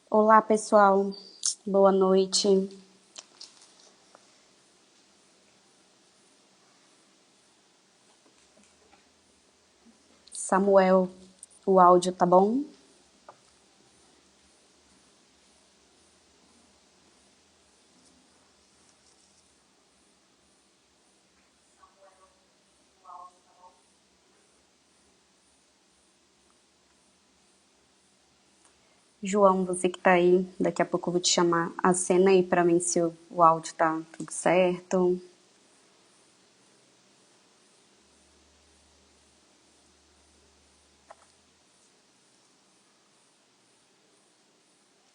Olá, pessoal. Boa noite. Samuel, o áudio tá bom? João, você que tá aí, daqui a pouco eu vou te chamar. Acena aí pra mim se o áudio tá tudo certo.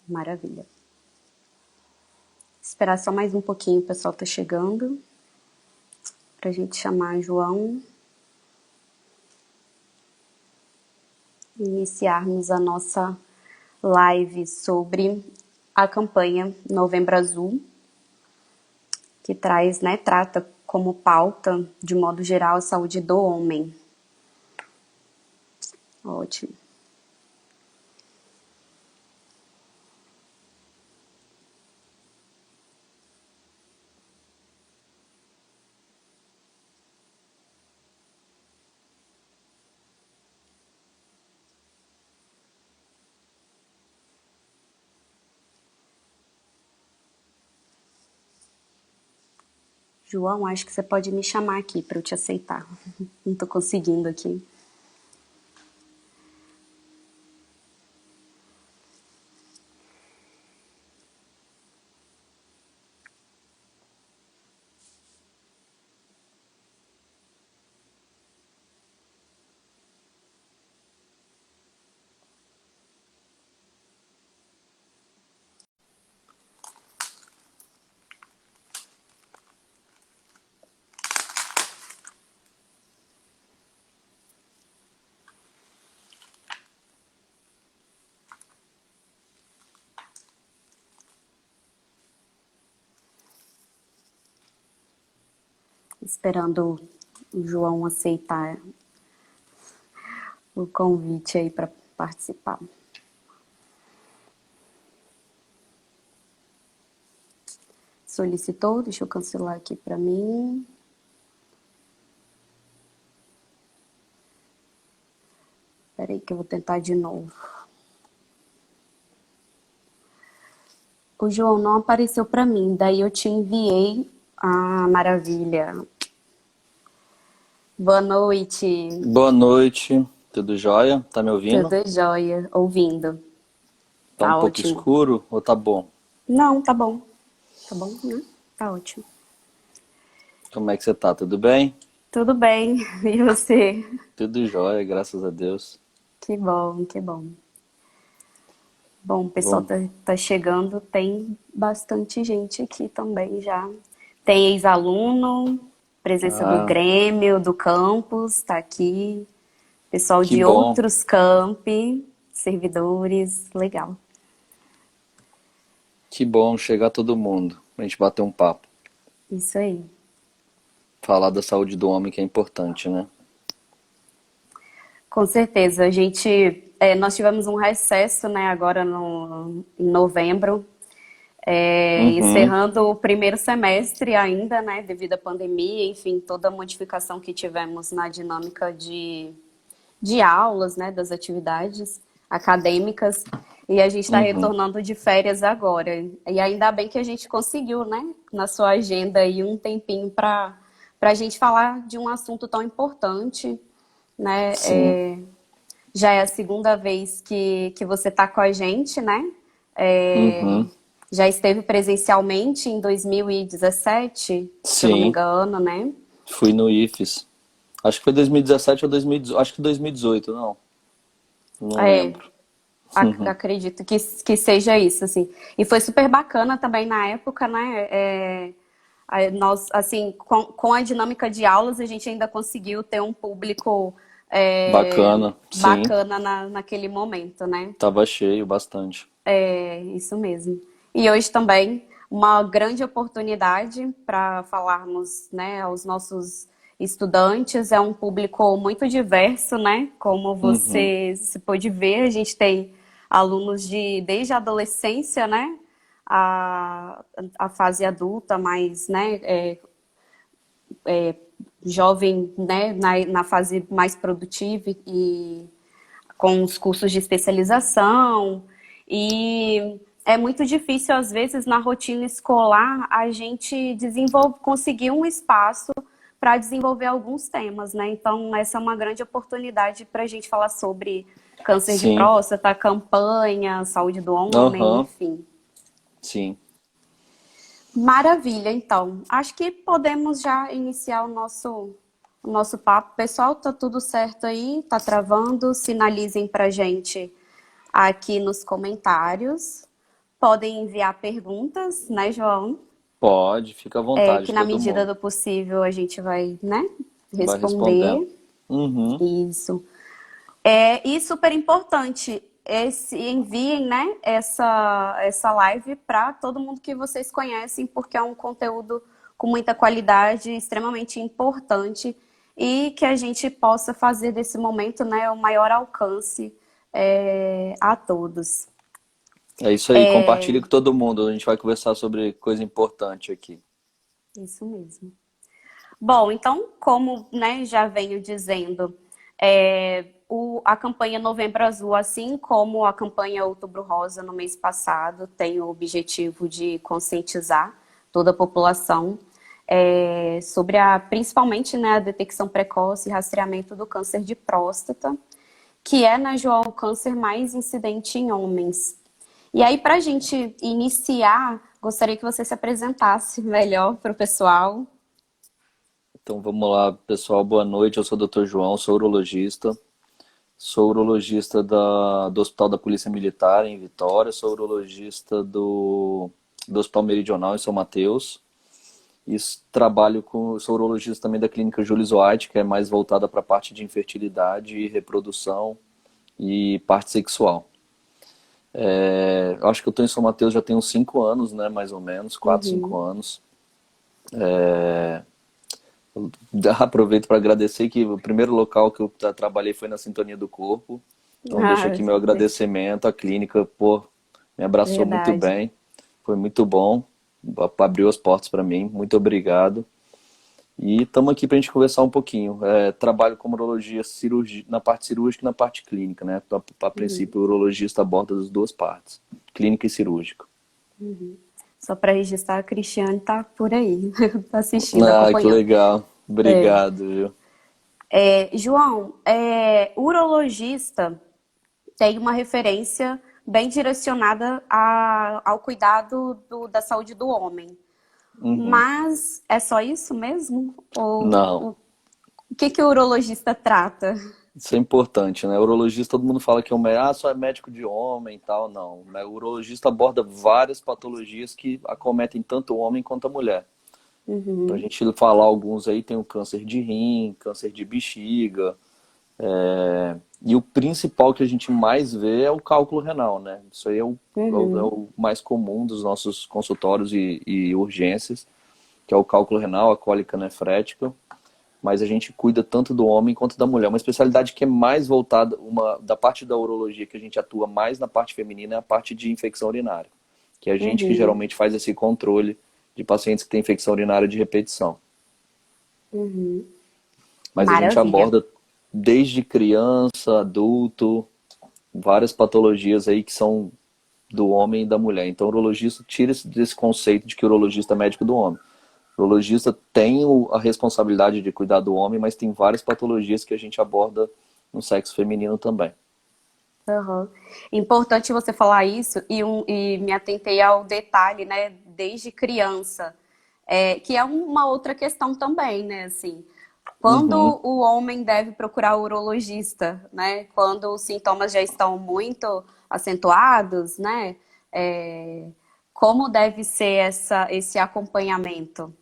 Maravilha. Esperar só mais um pouquinho, o pessoal tá chegando. Pra gente chamar João. Iniciarmos a nossa live sobre a campanha Novembro Azul, que traz, né, trata como pauta, de modo geral, a saúde do homem. Ótimo. João, acho que você pode me chamar aqui para eu te aceitar. Não tô conseguindo aqui. Esperando o João aceitar o convite aí para participar. Solicitou, deixa eu cancelar aqui para mim. Espera aí que eu vou tentar de novo. O João não apareceu para mim, daí eu te enviei. Ah, maravilha. Boa noite. Boa noite, tudo jóia? Tá me ouvindo? Tudo jóia? Ouvindo. Tá um Tá pouco ótimo. escuro ou tá bom? Não, tá bom. Tá bom, né? Tá ótimo. Como é que você tá? Tudo bem? Tudo bem. E você? Tudo jóia, graças a Deus. Que bom, que bom. Bom, o pessoal Bom, tá chegando, tem bastante gente aqui também já. Tem ex-aluno, presença do ah, Grêmio, do campus, tá aqui. Pessoal que de bom, outros campi, servidores, legal. que bom chegar todo mundo, pra gente bater um papo. Isso aí. Falar da saúde do homem que é importante, né? Com certeza, nós tivemos um recesso, né, agora em novembro, Uhum, encerrando o primeiro semestre ainda, né, devido à pandemia, enfim, toda a modificação que tivemos na dinâmica de aulas, né, das atividades acadêmicas, e a gente está uhum. retornando de férias agora. E ainda bem que a gente conseguiu, né, na sua agenda aí um tempinho para a gente falar de um assunto tão importante, né? Sim, Já é a segunda vez que você está com a gente, né? É, uhum, já esteve presencialmente em 2017, se eu não me sim, engano, né? fui no IFES. Acho que foi 2017 ou 2018, acho que 2018, não É, lembro. acredito que seja isso, assim. E foi super bacana também na época, né? Nós, assim, com a dinâmica de aulas, a gente ainda conseguiu ter um público Bacana, sim, bacana naquele momento, né? tava cheio bastante. É isso mesmo. E hoje também uma grande oportunidade para falarmos, né, aos nossos estudantes. É um público muito diverso, né? Como Uhum, você se pôde ver, a gente tem alunos desde a adolescência, né, a fase adulta, mas, né, jovem, né, na fase mais produtiva e com os cursos de especialização. E é muito difícil, às vezes, na rotina escolar, a gente conseguir um espaço para desenvolver alguns temas, né? Então, essa é uma grande oportunidade para a gente falar sobre câncer de Sim. próstata, campanha, saúde do homem, Aham. enfim. Sim. Maravilha, então. Acho que podemos já iniciar o nosso papo. Pessoal, tá tudo certo aí? Tá travando? Sinalizem pra gente aqui nos comentários. Podem enviar perguntas, né, João? Pode, fica à Que vontade, na todo medida mundo do possível a gente vai, né, vai respondendo. responder. Uhum. Isso. E super importante, enviem, né, essa live para todo mundo que vocês conhecem, porque é um conteúdo com muita qualidade, extremamente importante, e que a gente possa fazer desse momento, né, o maior alcance a todos. É isso aí, compartilhe com todo mundo. A gente vai conversar sobre coisa importante aqui. Isso mesmo. Bom, então, como, né, já venho dizendo, a campanha Novembro Azul, assim como a campanha Outubro Rosa no mês passado, tem o objetivo de conscientizar toda a população sobre principalmente, né, a detecção precoce e rastreamento do câncer de próstata, que é, né, João, o câncer mais incidente em homens. E aí, para a gente iniciar, gostaria que você se apresentasse melhor para o pessoal. Então vamos lá, pessoal. Boa noite. Eu sou o Dr. João, sou urologista. Sou urologista do Hospital da Polícia Militar em Vitória. Sou urologista do Hospital Meridional em São Mateus. E sou urologista também da Clínica Jules White, que é mais voltada para a parte de infertilidade e reprodução e parte sexual. Eu acho que eu estou em São Mateus já tem uns 5 anos, né, mais ou menos, 4, 5 Uhum. anos. Aproveito para agradecer que o primeiro local que eu trabalhei foi na Sintonia do Corpo. Então deixo Ah, aqui meu agradecimento. A clínica, pô, me abraçou muito verdade. bem. Foi muito bom. Abriu as portas para mim. Muito obrigado. E estamos aqui para a gente conversar um pouquinho. Trabalho com urologia na parte cirúrgica e na parte clínica, né? A Uhum. princípio, o urologista aborda as duas partes, clínica e cirúrgica. Só para registrar, a Cristiane tá por aí, tá assistindo, Ah, que acompanhando. legal. Obrigado, viu? João, urologista tem uma referência bem direcionada ao cuidado da saúde do homem. Uhum. Mas é só isso mesmo? Ou Não. o que que o urologista trata? Isso é importante, né? Urologista, todo mundo fala que só é médico de homem e tal. Não, né? O urologista aborda várias patologias que acometem tanto o homem quanto a mulher. Pra Uhum, gente falar alguns aí, tem o câncer de rim, câncer de bexiga. E o principal que a gente mais vê é o cálculo renal, né? Isso aí é uhum, o mais comum dos nossos consultórios e urgências, que é o cálculo renal, a cólica nefrética. Mas a gente cuida tanto do homem quanto da mulher. Uma especialidade que é mais voltada, da parte da urologia que a gente atua mais na parte feminina é a parte de infecção urinária, que é a gente que uhum, geralmente faz esse controle de pacientes que têm infecção urinária de repetição. uhum. Mas a gente Maravilha. aborda desde criança, adulto, várias patologias aí que são do homem e da mulher. Então o urologista tira desse conceito de que o urologista é médico do homem. O urologista tem a responsabilidade de cuidar do homem, mas tem várias patologias que a gente aborda no sexo feminino também. Aham. Importante você falar isso e me atentei ao detalhe, né, desde criança, que é uma outra questão também, né, assim, quando Uhum. o homem deve procurar o urologista, né, quando os sintomas já estão muito acentuados, né, é, como deve ser esse acompanhamento?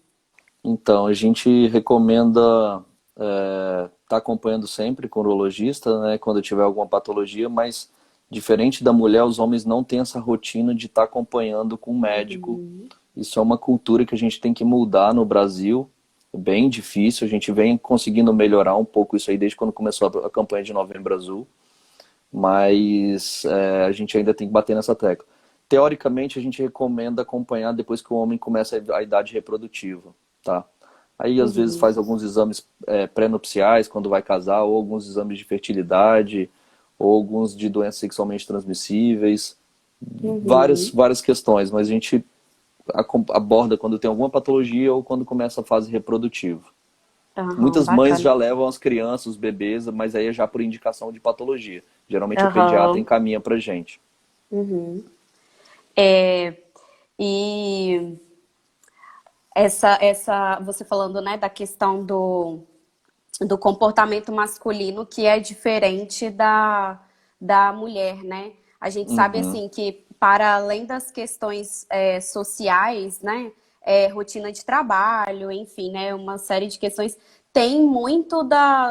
Então, a gente recomenda estar acompanhando sempre com o urologista, né, quando tiver alguma patologia, mas diferente da mulher, os homens não têm essa rotina de estar acompanhando com o médico. Uhum, Isso é uma cultura que a gente tem que mudar no Brasil. É bem difícil, a gente vem conseguindo melhorar um pouco isso aí desde quando começou a campanha de Novembro Azul. mas a gente ainda tem que bater nessa tecla. Teoricamente, a gente recomenda acompanhar depois que o homem começa a idade reprodutiva, tá? Aí, às vezes, Uhum. faz alguns exames pré-nupciais quando vai casar, ou alguns exames de fertilidade, ou alguns de doenças sexualmente transmissíveis, Uhum. várias questões, mas a gente aborda quando tem alguma patologia ou quando começa a fase reprodutiva. Aham, Muitas mães bacana. já levam as crianças, os bebês, mas aí é já por indicação de patologia. Geralmente o pediatra Aham. encaminha pra gente. Uhum. É, e você falando, né, da questão do comportamento masculino que é diferente da mulher, né? A gente sabe, Uhum, assim, que para além das questões sociais, né, rotina de trabalho, enfim, né, uma série de questões, tem muito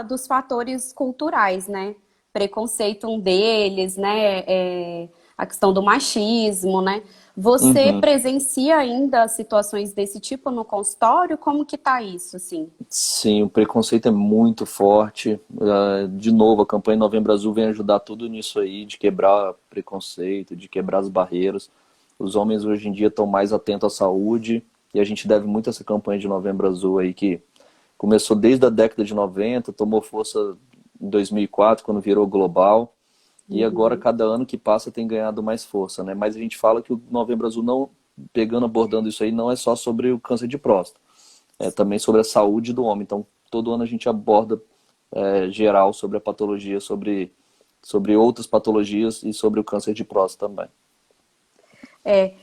dos fatores culturais, né? Preconceito um deles, né? A questão do machismo, né? Você uhum. presencia ainda situações desse tipo no consultório? Como que tá isso, assim? Sim, o preconceito é muito forte. De novo, a campanha Novembro Azul vem ajudar tudo nisso aí, de quebrar preconceito, de quebrar as barreiras. Os homens hoje em dia estão mais atentos à saúde e a gente deve muito a essa campanha de Novembro Azul aí, que começou desde a década de 90, tomou força em 2004, quando virou global, e agora Uhum. cada ano que passa tem ganhado mais força, né? Mas a gente fala que o Novembro Azul não, pegando, abordando isso aí, não é só sobre o câncer de próstata, é também sobre a saúde do homem. Então, todo ano a gente aborda geral sobre a patologia, sobre outras patologias e sobre o câncer de próstata também. É,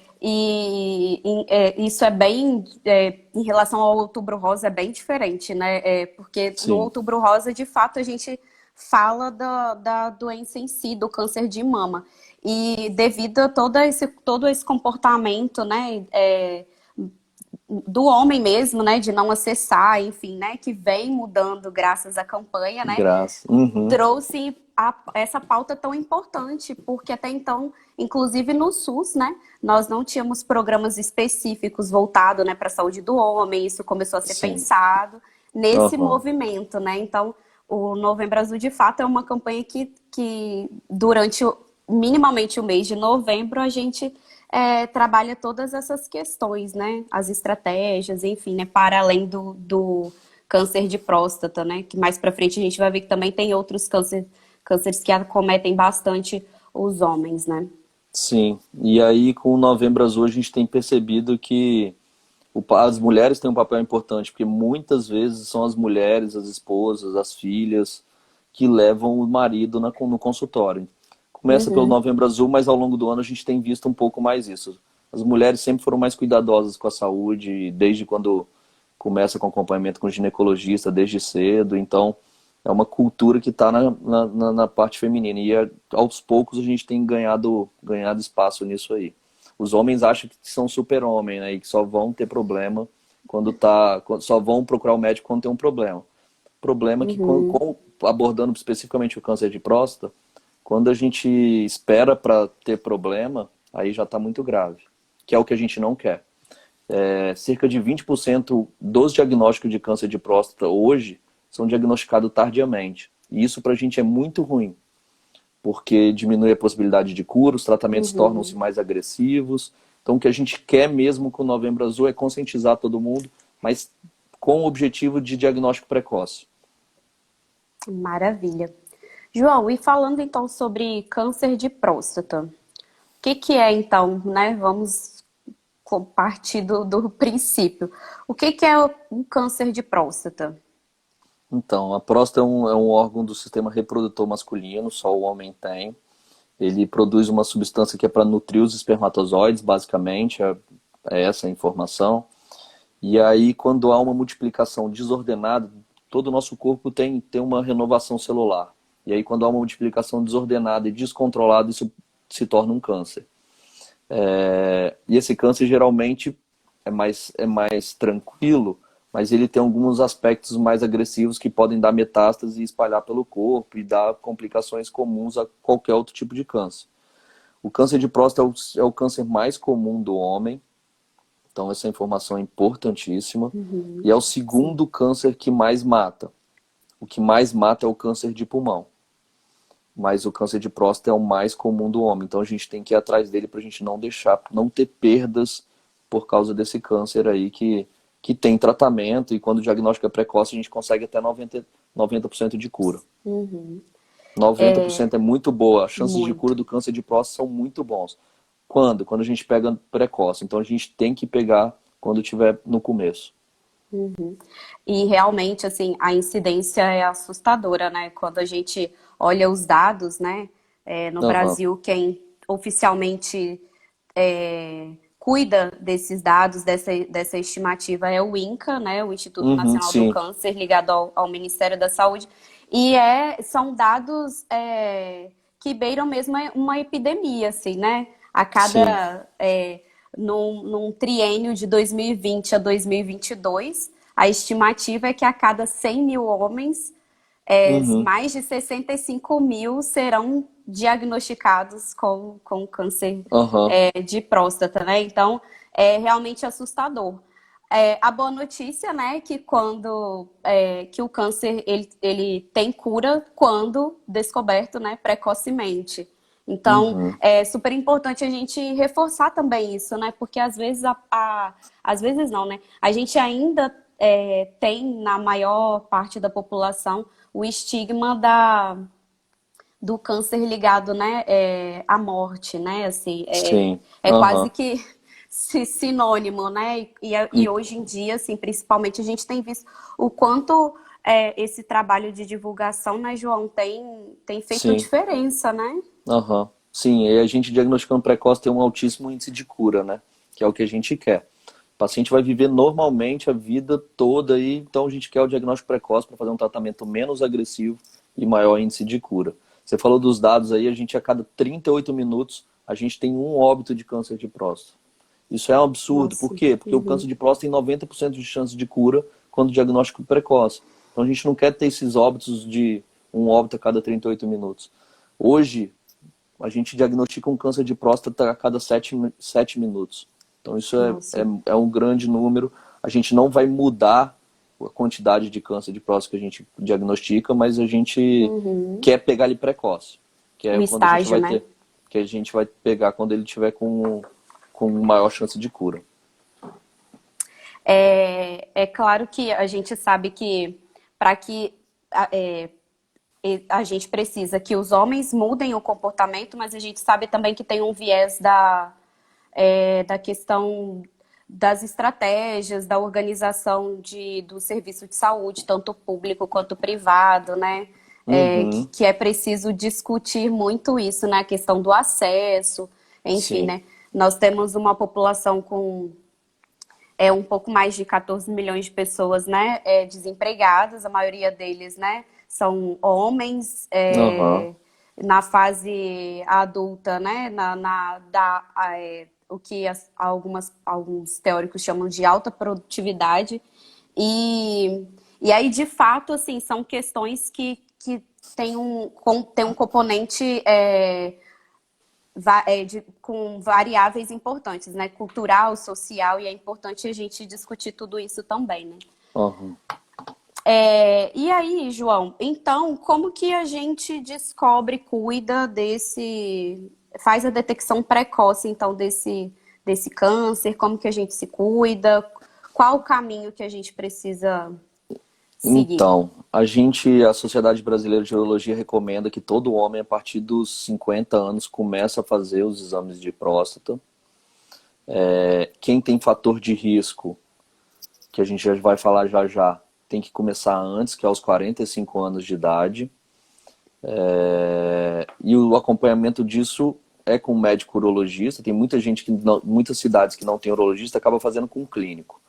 isso é bem, em relação ao Outubro Rosa, é bem diferente, né? Porque no Sim, Outubro Rosa, de fato, a gente fala da doença em si, do câncer de mama. E devido a todo esse comportamento, né, do homem mesmo, né, de não acessar, enfim, né, que vem mudando graças à campanha, né, graça. Uhum, trouxe essa pauta tão importante, porque até então, inclusive no SUS, né, nós não tínhamos programas específicos voltados, né, para a saúde do homem, isso começou a ser sim. pensado nesse Uhum. movimento, né, então o Novembro Azul, de fato, é uma campanha que durante minimamente o mês de novembro, a gente trabalha todas essas questões, né, as estratégias, enfim, né, para além do câncer de próstata, né? Que mais pra frente a gente vai ver que também tem outros cânceres que acometem bastante os homens, né? Sim. E aí, com o Novembro Azul, a gente tem percebido que as mulheres têm um papel importante, porque muitas vezes são as mulheres, as esposas, as filhas, que levam o marido no consultório. Começa pelo Uhum, Novembro Azul, mas ao longo do ano a gente tem visto um pouco mais isso. As mulheres sempre foram mais cuidadosas com a saúde, desde quando começa com acompanhamento com ginecologista, desde cedo. Então, é uma cultura que está na parte feminina. E aos poucos a gente tem ganhado espaço nisso aí. Os homens acham que são super-homem, né? E que só vão ter problema só vão procurar o médico quando tem um problema. Problema que, uhum, abordando especificamente o câncer de próstata, quando a gente espera para ter problema, aí já está muito grave, que é o que a gente não quer. Cerca de 20% dos diagnósticos de câncer de próstata hoje são diagnosticados tardiamente. E isso para a gente é muito ruim, porque diminui a possibilidade de cura, os tratamentos tornam-se uhum. mais agressivos. Então, o que a gente quer mesmo com o Novembro Azul é conscientizar todo mundo, mas com o objetivo de diagnóstico precoce. Maravilha. João, e falando então sobre câncer de próstata, o que é então, né? Vamos partir do princípio. O que é um câncer de próstata? Então, a próstata é um órgão do sistema reprodutor masculino, só o homem tem. Ele produz uma substância que é para nutrir os espermatozoides, basicamente, é essa a informação. E aí, quando há uma multiplicação desordenada, todo o nosso corpo tem uma renovação celular. E aí, quando há uma multiplicação desordenada e descontrolada, isso se torna um câncer. E esse câncer geralmente é mais tranquilo, mas ele tem alguns aspectos mais agressivos que podem dar metástase e espalhar pelo corpo e dar complicações comuns a qualquer outro tipo de câncer. O câncer de próstata é o câncer mais comum do homem, então essa informação é importantíssima. E Uhum, é o sim. segundo câncer que mais mata. O que mais mata é o câncer de pulmão. mas o câncer de próstata é o mais comum do homem. Então a gente tem que ir atrás dele para a gente não deixar, não ter perdas por causa desse câncer aí que tem tratamento e quando o diagnóstico é precoce a gente consegue até 90% de cura. Uhum. 90% é muito boa. As chances de cura Muito. do câncer de próstata são muito bons. Quando? Quando a gente pega precoce. Então a gente tem que pegar quando estiver no começo. E realmente, assim, a incidência é assustadora, né? Quando a gente olha os dados, né? No Aham. Brasil, quem oficialmente cuida desses dados, dessa estimativa é o INCA, né? O Instituto Uhum, Nacional do sim, Câncer, ligado ao Ministério da Saúde. E são dados que beiram mesmo uma epidemia, assim, né? A sim. cada, num triênio de 2020 a 2022, a estimativa é que a cada 100 mil homens, Uhum, mais de 65 mil serão diagnosticados com câncer aham, de próstata, né? Então, é realmente assustador. A boa notícia, né, que que o câncer ele tem cura quando descoberto, né, precocemente. Então, uhum, é super importante a gente reforçar também isso, né? Porque às vezes às vezes não, né? A gente ainda tem na maior parte da população o estigma do câncer ligado, né, à morte, né? Assim, sim, é quase aham. que sinônimo, né? E hoje em dia, assim, principalmente a gente tem visto o quanto esse trabalho de divulgação, né, João, tem feito Sim, diferença, né? aham. Sim, e a gente diagnosticando precoce tem um altíssimo índice de cura, né? Que é o que a gente quer. O paciente vai viver normalmente a vida toda aí, então a gente quer o diagnóstico precoce para fazer um tratamento menos agressivo e maior índice de cura. Você falou dos dados aí, a gente a cada 38 minutos a gente tem um óbito de câncer de próstata. Isso é um absurdo. Por Nossa. quê? Porque o câncer Uhum. de próstata tem 90% de chance de cura quando o diagnóstico é precoce. Então a gente não quer ter esses óbitos de um óbito a cada 38 minutos. Hoje, a gente diagnostica um câncer de próstata a cada 7 minutos. Então isso Nossa. é um grande número. A gente não vai mudar a quantidade de câncer de próstata que a gente diagnostica, mas a gente Uhum. quer pegar ele precoce, que O é quando a gente estágio, vai né? ter, que a gente vai pegar quando ele tiver com maior chance de cura. É claro que a gente sabe que para que a gente precisa que os homens mudem o comportamento, mas a gente sabe também que tem um viés da questão das estratégias, da organização do serviço de saúde, tanto público quanto privado, né? Uhum, Que é preciso discutir muito isso, né? A questão do acesso, enfim, sim. né? Nós temos uma população com um pouco mais de 14 milhões de pessoas, né, desempregadas, a maioria deles, né, são homens Aham, na fase adulta, né, o que alguns teóricos chamam de alta produtividade e, e aí, de fato, assim, são questões que têm um componente com variáveis importantes, né? Cultural, social, e é importante a gente discutir tudo isso também, né? aham. E aí, João, então, como que a gente descobre, cuida faz a detecção precoce, então, desse câncer? Como que a gente se cuida? Qual o caminho que a gente precisa seguir? Então, a Sociedade Brasileira de Urologia recomenda que todo homem, a partir dos 50 anos, comece a fazer os exames de próstata. Quem tem fator de risco, que a gente já vai falar já já, tem que começar antes, que é aos 45 anos de idade. E o acompanhamento disso é com um médico urologista. Tem muita gente muitas cidades que não tem urologista, acaba fazendo com um clínico.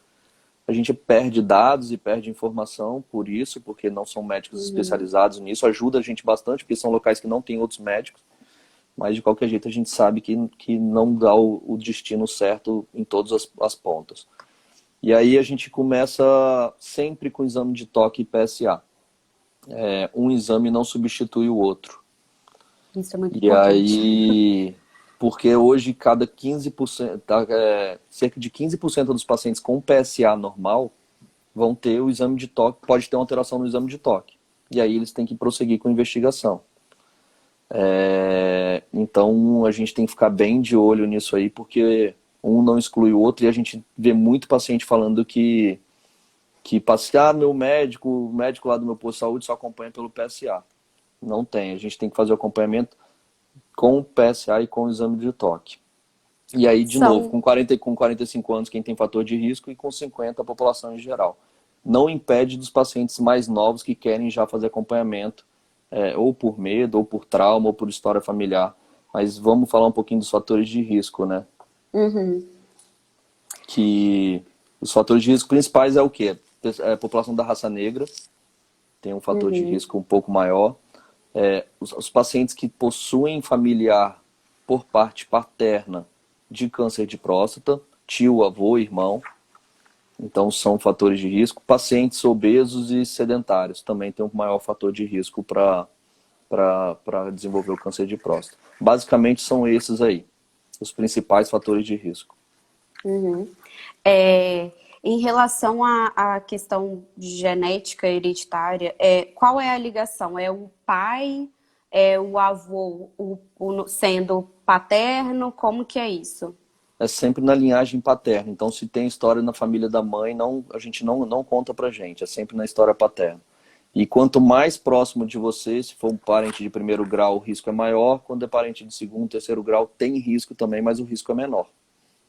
A gente perde dados e perde informação por isso, porque não são médicos Uhum. especializados nisso. Ajuda a gente bastante, porque são locais que não tem outros médicos. Mas de qualquer jeito a gente sabe que não dá o destino certo em todas as pontas. E aí a gente começa sempre com o exame de toque e PSA. Um exame não substitui o outro. Isso é muito E importante. aí, porque hoje cada 15%, cerca de 15% dos pacientes com PSA normal vão ter o exame de toque, pode ter uma alteração no exame de toque. E aí eles têm que prosseguir com a investigação. Então a gente tem que ficar bem de olho nisso aí, porque um não exclui o outro, e a gente vê muito paciente falando que passear meu médico, o médico lá do meu posto de saúde só acompanha pelo PSA. Não tem, a gente tem que fazer o acompanhamento com o PSA e com o exame de toque. E aí, de novo, São, com 45 anos quem tem fator de risco e com 50 a população em geral. Não impede dos pacientes mais novos que querem já fazer acompanhamento, ou por medo, ou por trauma, ou por história familiar. Mas vamos falar um pouquinho dos fatores de risco, né? uhum, Que os fatores de risco principais é o quê? A população da raça negra tem um fator de uhum, risco um pouco maior. Os pacientes que possuem familiar por parte paterna de câncer de próstata, tio, avô, irmão, então são fatores de risco. Pacientes obesos e sedentários também tem um maior fator de risco para desenvolver o câncer de próstata. Basicamente são esses aí, os principais fatores de risco. uhum. É, em relação à questão de genética hereditária, qual é a ligação? É o pai, é o avô sendo paterno? Como que é isso? É sempre na linhagem paterna. Então, se tem história na família da mãe, não, a gente não conta pra gente. É sempre na história paterna. E quanto mais próximo de você, se for um parente de primeiro grau, o risco é maior. Quando é parente de segundo, terceiro grau, tem risco também, mas o risco é menor.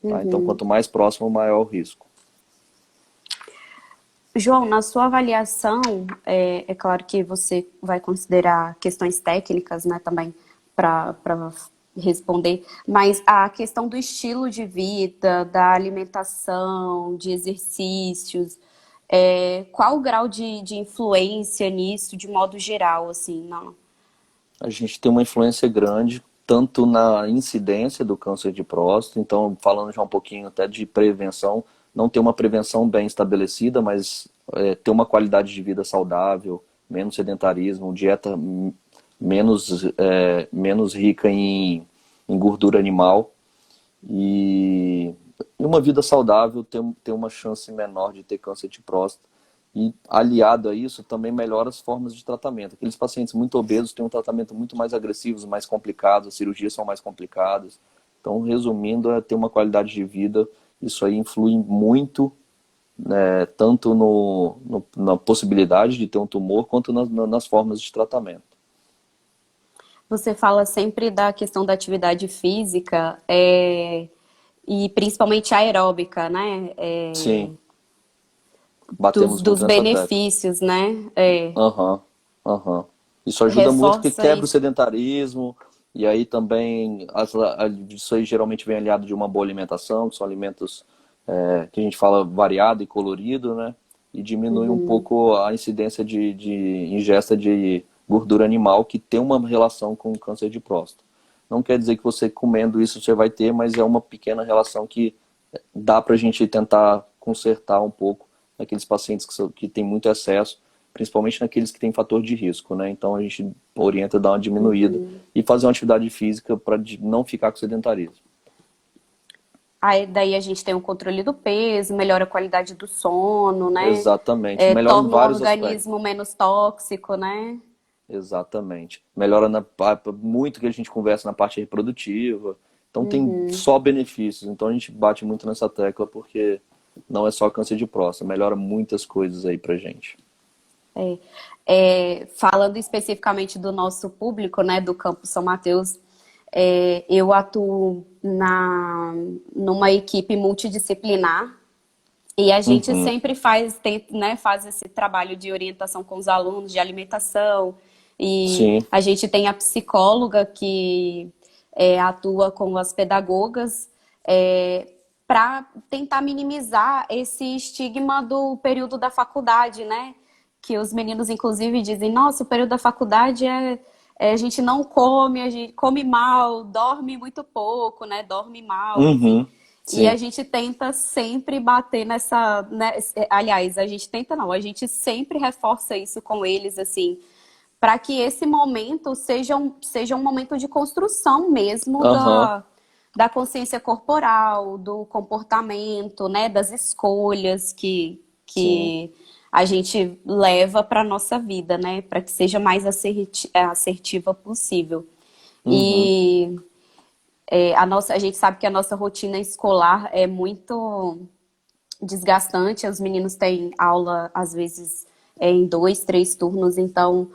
Tá? Então, Uhum. quanto mais próximo, maior o risco. João, na sua avaliação, é claro que você vai considerar questões técnicas, né, também para responder, mas a questão do estilo de vida, da alimentação, de exercícios, qual o grau de influência nisso, de modo geral, assim, não? A gente tem uma influência grande, tanto na incidência do câncer de próstata, então, falando já um pouquinho até de prevenção, não ter uma prevenção bem estabelecida, mas ter uma qualidade de vida saudável, menos sedentarismo, dieta menos rica em gordura animal e uma vida saudável ter uma chance menor de ter câncer de próstata. E aliado a isso, também melhora as formas de tratamento. Aqueles pacientes muito obesos têm um tratamento muito mais agressivo, mais complicado, as cirurgias são mais complicadas. Então, resumindo, é ter uma qualidade de vida. Isso aí influi muito, né, tanto na possibilidade de ter um tumor, quanto nas formas de tratamento. Você fala sempre da questão da atividade física, e principalmente aeróbica, né? Sim, Dos, batemos dos muito nessa tecla. benefícios, né? Aham, aham. Isso ajuda muito porque Reforça quebra o isso. sedentarismo, e aí também isso aí geralmente vem aliado de uma boa alimentação, que são alimentos que a gente fala variado e colorido, né? E diminui um pouco a incidência de ingesta de gordura animal, que tem uma relação com o câncer de próstata. Não quer dizer que você comendo isso você vai ter, mas é uma pequena relação que dá para a gente tentar consertar um pouco naqueles pacientes que têm muito excesso, principalmente naqueles que têm fator de risco, né? Então a gente orienta a dar uma diminuída e fazer uma atividade física para não ficar com sedentarismo. Aí daí a gente tem o controle do peso, melhora a qualidade do sono, né? Exatamente. Melhora em Torna o vários aspectos. organismo menos tóxico, né? Exatamente. Melhora muito que a gente conversa na parte reprodutiva. Então tem só benefícios. Então a gente bate muito nessa tecla porque não é só câncer de próstata, melhora muitas coisas aí pra gente. Falando especificamente do nosso público, né, do Campus São Mateus, eu atuo numa equipe multidisciplinar e a gente Uhum. sempre né, faz esse trabalho de orientação com os alunos, de alimentação, e Sim. a gente tem a psicóloga que atua com as pedagogas para tentar minimizar esse estigma do período da faculdade, né? Que os meninos, inclusive, dizem: nossa, o período da faculdade a gente não come, a gente come mal, dorme muito pouco, né? Dorme mal, enfim. Uhum. E a Sim. gente tenta sempre bater nessa, né? Aliás, a gente tenta não, a gente sempre reforça isso com eles, assim, para que esse momento seja um momento de construção mesmo Aham. da consciência corporal, do comportamento, né? Das escolhas Sim. que a gente leva para a nossa vida, né? Para que seja mais assertiva possível. Uhum. A gente sabe que a nossa rotina escolar é muito desgastante. Os meninos têm aula, às vezes, em 2, 3 turnos, então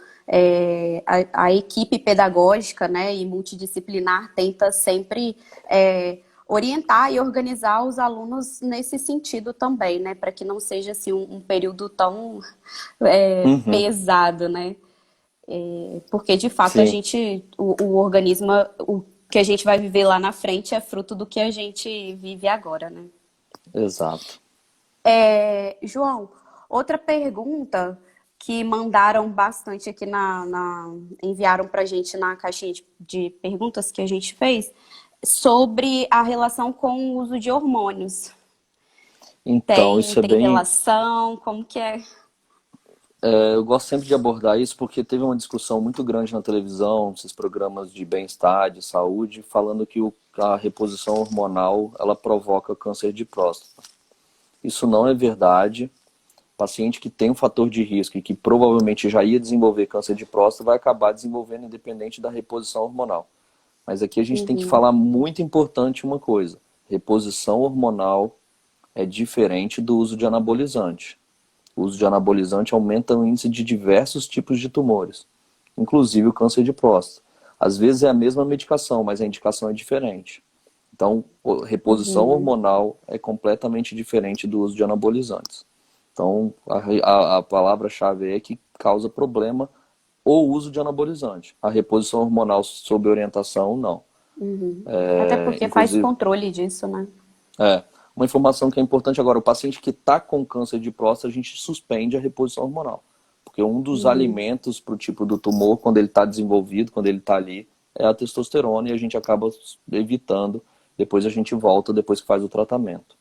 a equipe pedagógica, né, e multidisciplinar tenta sempre orientar e organizar os alunos nesse sentido também, né, para que não seja assim, um período tão Uhum. pesado, né? Porque de fato Sim, o organismo, o que a gente vai viver lá na frente é fruto do que a gente vive agora, né? exato. João, outra pergunta que mandaram bastante aqui enviaram pra gente na caixinha de perguntas que a gente fez sobre a relação com o uso de hormônios. Então, Tem, isso é tem bem. relação? Como que é? Eu gosto sempre de abordar isso porque teve uma discussão muito grande na televisão, esses programas de bem-estar, de saúde, falando que a reposição hormonal ela provoca câncer de próstata. Isso não é verdade. Paciente que tem um fator de risco e que provavelmente já ia desenvolver câncer de próstata vai acabar desenvolvendo independente da reposição hormonal. Mas aqui a gente tem que Uhum, falar muito importante uma coisa: reposição hormonal é diferente do uso de anabolizante. O uso de anabolizante aumenta o índice de diversos tipos de tumores, inclusive o câncer de próstata. Às vezes é a mesma medicação, mas a indicação é diferente. Então, reposição uhum, hormonal é completamente diferente do uso de anabolizantes. Então, a palavra-chave é que causa problema o uso de anabolizante. A reposição hormonal sob orientação, não. uhum. Até porque faz Inclusive, controle disso, né? é, uma informação que é importante agora, o paciente que está com câncer de próstata, a gente suspende a reposição hormonal. Porque um dos Uhum, alimentos para o tipo do tumor, quando ele está desenvolvido, quando ele está ali, é a testosterona e a gente acaba evitando. Depois a gente volta, depois que faz o tratamento.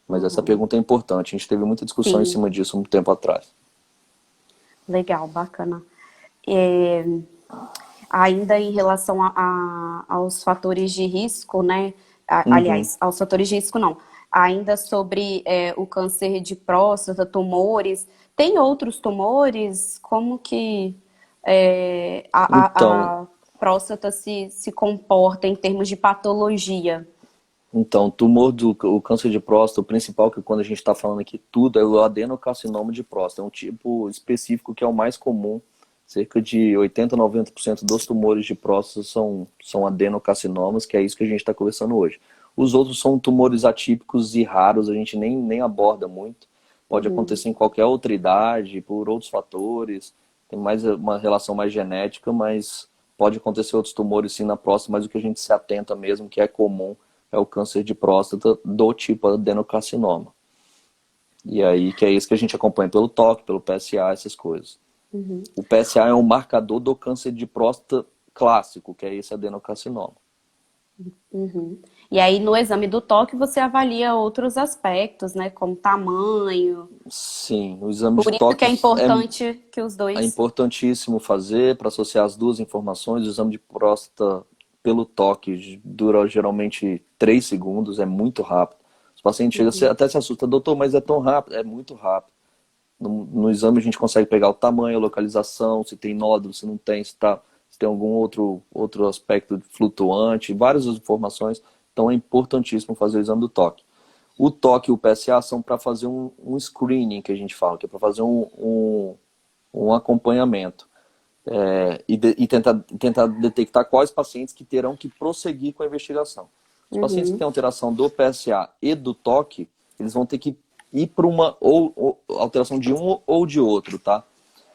Mas essa uhum. pergunta é importante. A gente teve muita discussão em Sim, cima disso um tempo atrás. legal, bacana. É, ainda em relação aos fatores de risco, né? Uhum. Aliás, aos fatores de risco não. Ainda sobre o câncer de próstata, tumores, tem outros tumores? Como que Então, a próstata se comporta em termos de patologia? Então, o câncer de próstata, o principal que quando a gente está falando aqui tudo é o adenocarcinoma de próstata. É um tipo específico que é o mais comum. Cerca de 80 a 90% dos tumores de próstata são adenocarcinomas, que é isso que a gente está conversando hoje. Os outros são tumores atípicos e raros, a gente nem aborda muito. Pode Uhum, acontecer em qualquer outra idade, por outros fatores. Tem mais uma relação mais genética, mas pode acontecer outros tumores sim na próstata, mas o que a gente se atenta mesmo, que é comum, é o câncer de próstata do tipo adenocarcinoma. E aí, que é isso que a gente acompanha pelo toque, pelo PSA, essas coisas. uhum. O PSA é um marcador do câncer de próstata clássico, que é esse adenocarcinoma. Uhum. E aí, no exame do toque, você avalia outros aspectos, né? Como tamanho. Sim, o exame de Por isso que toque é importante que os é dois. importantíssimo fazer para associar as duas informações. O exame de próstata pelo toque dura geralmente 3 segundos, é muito rápido. Os pacientes chegam Uhum, até se assustam, doutor, mas é tão rápido? É muito rápido. No exame a gente consegue pegar o tamanho, a localização, se tem nódulo, se não tem, se tem algum outro aspecto flutuante, várias informações. Então é importantíssimo fazer o exame do toque. O toque e o PSA são para fazer um screening, que a gente fala, que é para fazer um acompanhamento. E tentar detectar quais pacientes que terão que prosseguir com a investigação. Os pacientes que uhum, têm alteração do PSA e do toque, eles vão ter que ir para uma ou alteração de um ou de outro, tá?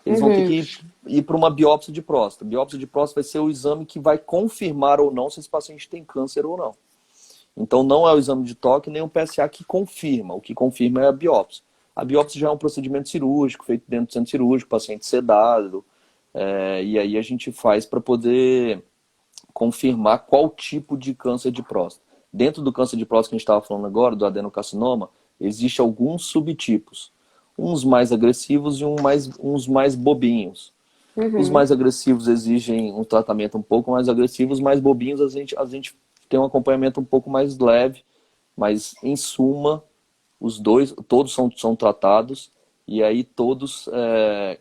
Eles vão ter uhum, que ir para uma biópsia de próstata. Biópsia de próstata vai ser o exame que vai confirmar ou não se esse paciente tem câncer ou não. Então não é o exame de toque nem o PSA que confirma. O que confirma é a biópsia. A biópsia já é um procedimento cirúrgico, feito dentro do centro cirúrgico, paciente sedado, e aí a gente faz para poder confirmar qual tipo de câncer de próstata. Dentro do câncer de próstata que a gente estava falando agora, do adenocarcinoma, existem alguns subtipos. Uns mais agressivos e uns mais bobinhos. Os uhum, mais agressivos exigem um tratamento um pouco mais agressivo, os mais bobinhos a gente tem um acompanhamento um pouco mais leve, mas em suma, os dois, todos são tratados, e aí todos,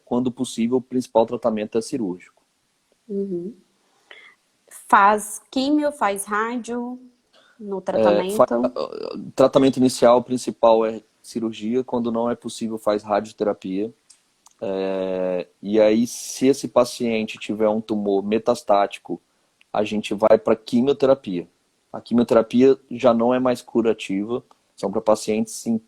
quando possível, o principal tratamento é cirúrgico. uhum. Faz químio, faz rádio no tratamento. Tratamento inicial principal é cirurgia, quando não é possível faz radioterapia. E aí, se esse paciente tiver um tumor metastático, a gente vai para quimioterapia. A quimioterapia já não é mais curativa, são para pacientes em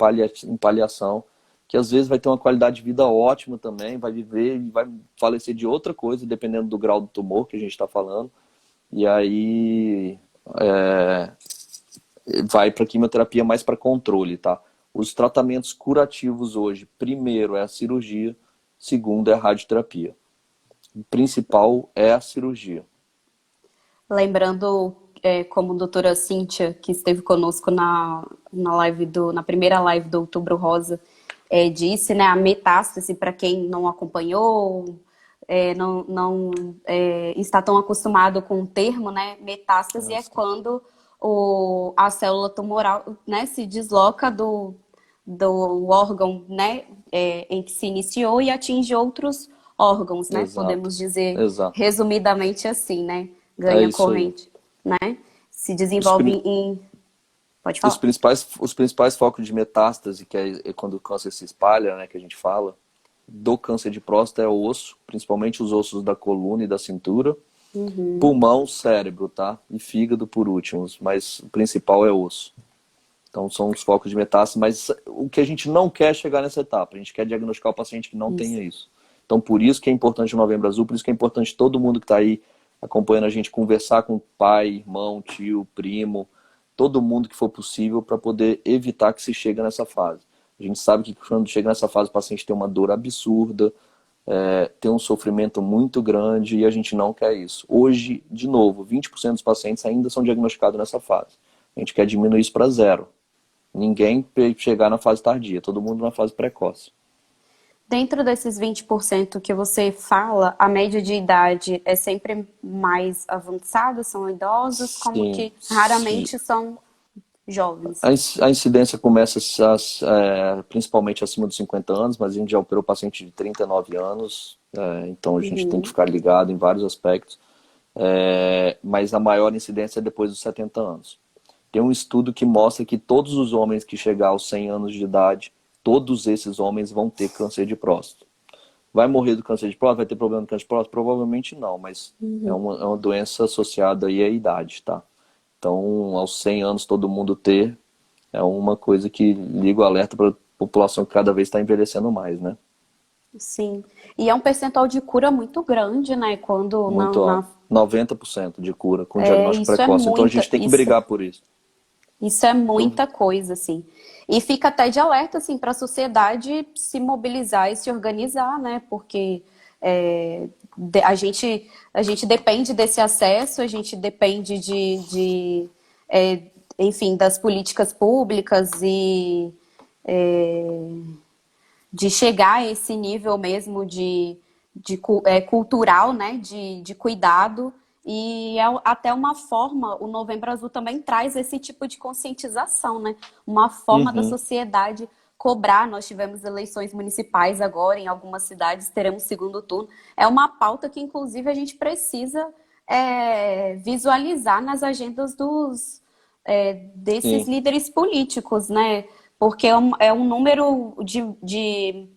paliação, que às vezes vai ter uma qualidade de vida ótima também, vai viver e vai falecer de outra coisa, dependendo do grau do tumor que a gente está falando. E aí vai para quimioterapia mais para controle, tá? Os tratamentos curativos hoje, primeiro é a cirurgia, segundo é a radioterapia. O principal é a cirurgia. Lembrando, como a doutora Cíntia, que esteve conosco na primeira live do Outubro Rosa, disse, né, a metástase, para quem não acompanhou, não está tão acostumado com o termo, né, metástase é Nossa. quando a célula tumoral, né, se desloca do órgão, né, em que se iniciou e atinge outros órgãos, né? Exato, Podemos dizer exato. resumidamente assim, né? É Ganha isso aí. corrente, né? Se Os, desenvolve pri- em... Pode os falar. principais focos de metástase, que é quando o câncer se espalha, né, que a gente fala, do câncer de próstata é o osso, principalmente os ossos da coluna e da cintura, Uhum. pulmão, cérebro, tá? E fígado por último, mas o principal é osso. Então são os focos de metástase, mas o que a gente não quer é chegar nessa etapa, a gente quer diagnosticar o paciente que não Isso. tenha isso. Então por isso que é importante o Novembro Azul, por isso que é importante todo mundo que está aí acompanhando a gente conversar com o pai, irmão, tio, primo, todo mundo que for possível para poder evitar que se chegue nessa fase. A gente sabe que quando chega nessa fase o paciente tem uma dor absurda, tem um sofrimento muito grande e a gente não quer isso. Hoje, de novo, 20% dos pacientes ainda são diagnosticados nessa fase. A gente quer diminuir isso para zero. Ninguém chegar na fase tardia, todo mundo na fase precoce. Dentro desses 20% que você fala, a média de idade é sempre mais avançada, são idosos, como Sim. que raramente são jovens. A incidência começa principalmente acima dos 50 anos, mas a gente já operou paciente de 39 anos, então a gente tem que Uhum. ficar ligado em vários aspectos. Mas a maior incidência é depois dos 70 anos. Tem um estudo que mostra que todos os homens que chegar aos 100 anos de idade, todos esses homens vão ter câncer de próstata. Vai morrer do câncer de próstata? Vai ter problema do câncer de próstata? Provavelmente não, mas é uma doença associada aí à idade, tá? Então, aos 100 anos todo mundo ter é uma coisa que liga o alerta para a população que cada vez está envelhecendo mais, né? Sim. E é um percentual de cura muito grande, né? Quando Muito alto. 90% de cura com diagnóstico isso é precoce. Então a muita, gente tem que brigar por isso. isso é Eu, muita coisa, assim. E fica até de alerta, assim, para a sociedade se mobilizar e se organizar, né? Porque a gente depende desse acesso, a gente depende enfim, das políticas públicas e de chegar a esse nível mesmo cultural, né, de cuidado. E até uma forma, o Novembro Azul também traz esse tipo de conscientização, né? Uma forma da Uhum. sociedade cobrar. Nós tivemos eleições municipais agora, em algumas cidades teremos segundo turno. É uma pauta que, inclusive, a gente precisa visualizar nas agendas desses Sim, líderes políticos, né? Porque é um número de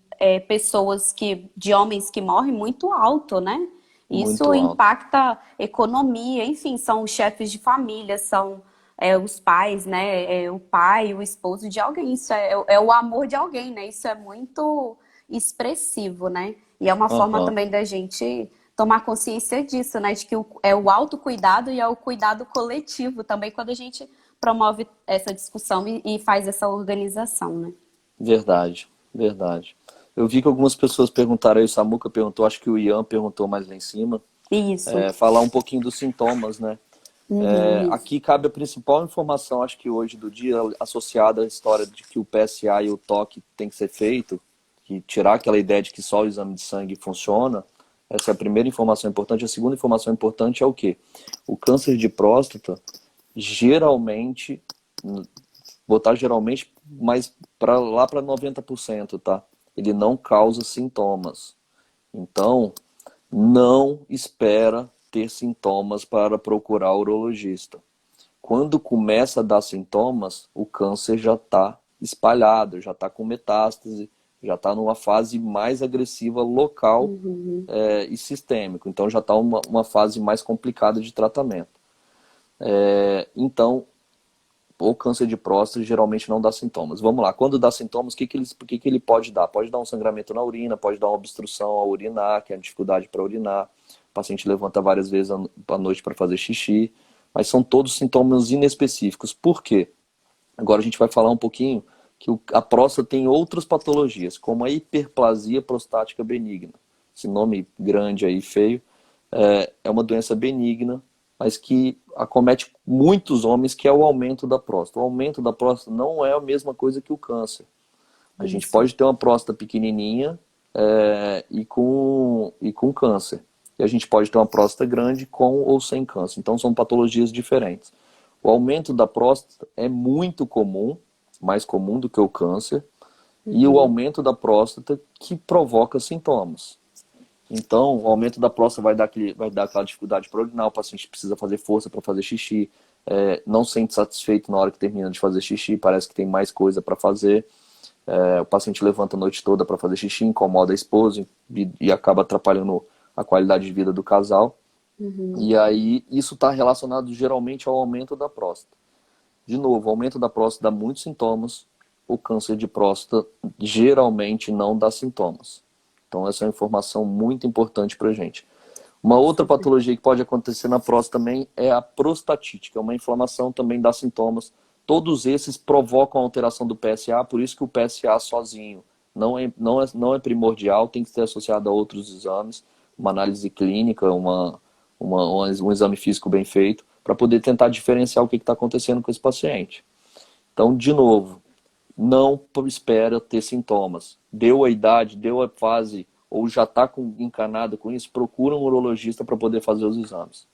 pessoas de homens que morrem muito alto, né? Isso muito alto. impacta economia, enfim, são os chefes de família, são os pais, né? É o pai, o esposo de alguém, isso é o amor de alguém, né? Isso é muito expressivo, né? E é uma forma Aham. também da gente tomar consciência disso, né? De que é o autocuidado e é o cuidado coletivo também quando a gente promove essa discussão e faz essa organização, né? Verdade, verdade. Eu vi que algumas pessoas perguntaram aí, o Samuca perguntou, acho que o Ian perguntou mais lá em cima, Isso. falar um pouquinho dos sintomas, né? Uhum, isso. Aqui cabe a principal informação, acho que hoje do dia, associada à história de que o PSA e o toque tem que ser feito, que tirar aquela ideia de que só o exame de sangue funciona. Essa é a primeira informação importante. A segunda informação importante é o quê? O câncer de próstata, geralmente, botar geralmente, mas lá para 90%, tá? Ele não causa sintomas. Então, não espera ter sintomas para procurar o urologista. Quando começa a dar sintomas, o câncer já está espalhado, já está com metástase, já está numa fase mais agressiva local e sistêmico. Então já está uma fase mais complicada de tratamento. Então, o câncer de próstata geralmente não dá sintomas. Vamos lá, quando dá sintomas, o que ele pode dar? Pode dar um sangramento na urina, pode dar uma obstrução ao urinar, que é a dificuldade para urinar. O paciente levanta várias vezes à noite para fazer xixi. Mas são todos sintomas inespecíficos. Por quê? Agora a gente vai falar um pouquinho que a próstata tem outras patologias, como a hiperplasia prostática benigna. Esse nome grande aí, feio, é uma doença benigna, mas que acomete muitos homens, que é o aumento da próstata. O aumento da próstata não é a mesma coisa que o câncer. A gente pode ter uma próstata pequenininha e com câncer. E a gente pode ter uma próstata grande com ou sem câncer. Então são patologias diferentes. O aumento da próstata é muito comum, mais comum do que o câncer, e o aumento da próstata que provoca sintomas. Então, o aumento da próstata vai dar aquela dificuldade para urinar, o paciente precisa fazer força para fazer xixi, não sente satisfeito na hora que termina de fazer xixi, parece que tem mais coisa para fazer. O paciente levanta a noite toda para fazer xixi, incomoda a esposa e acaba atrapalhando a qualidade de vida do casal. E aí, isso está relacionado geralmente ao aumento da próstata. De novo, o aumento da próstata dá muitos sintomas, o câncer de próstata geralmente não dá sintomas. Então essa é uma informação muito importante para a gente. Uma outra patologia que pode acontecer na próstata também é a prostatite, que é uma inflamação, também dá sintomas. Todos esses provocam alteração do PSA, por isso que o PSA sozinho não é primordial, tem que ser associado a outros exames, uma análise clínica, um exame físico bem feito, para poder tentar diferenciar o que está acontecendo com esse paciente. Então, de novo, não espera ter sintomas. Deu a idade, deu a fase, ou já está encanado com isso, procura um urologista para poder fazer os exames.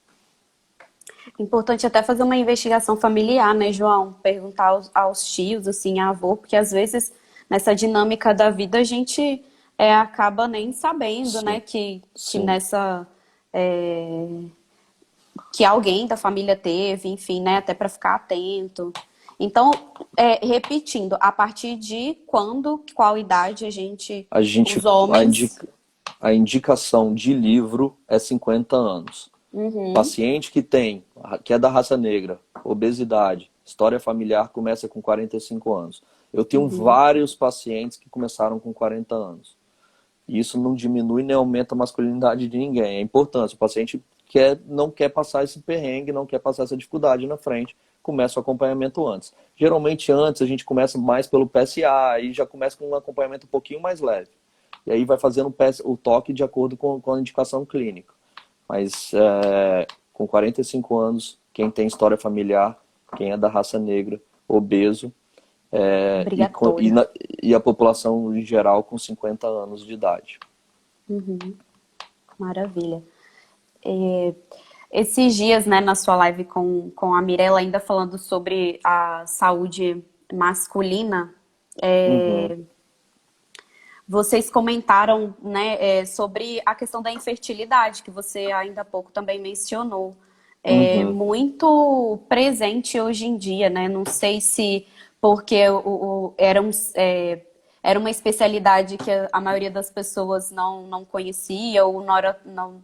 Importante até fazer uma investigação familiar, né, João? Perguntar aos tios, assim, a avô, porque às vezes nessa dinâmica da vida a gente acaba nem sabendo, Sim, né, que sim. nessa... que alguém da família teve, enfim, né, até para ficar atento. Então, repetindo, a partir de quando, qual idade os homens... A indicação de livro é 50 anos. Paciente que é da raça negra, obesidade, história familiar, começa com 45 anos. Eu tenho vários pacientes que começaram com 40 anos. E isso não diminui nem aumenta a masculinidade de ninguém. É importante. O paciente não quer passar esse perrengue, não quer passar essa dificuldade na frente. Começa o acompanhamento antes. Geralmente antes a gente começa mais pelo PSA e já começa com um acompanhamento um pouquinho mais leve. E aí vai fazendo o toque de acordo com a indicação clínica. Mas com 45 anos, quem tem história familiar, quem é da raça negra, obeso, e a população em geral com 50 anos de idade. Maravilha. Esses dias, né, na sua live com a Mirella, ainda falando sobre a saúde masculina, vocês comentaram, né, sobre a questão da infertilidade, que você ainda há pouco também mencionou. Muito presente hoje em dia, né? Não sei se porque era uma especialidade que a maioria das pessoas não conhecia, ou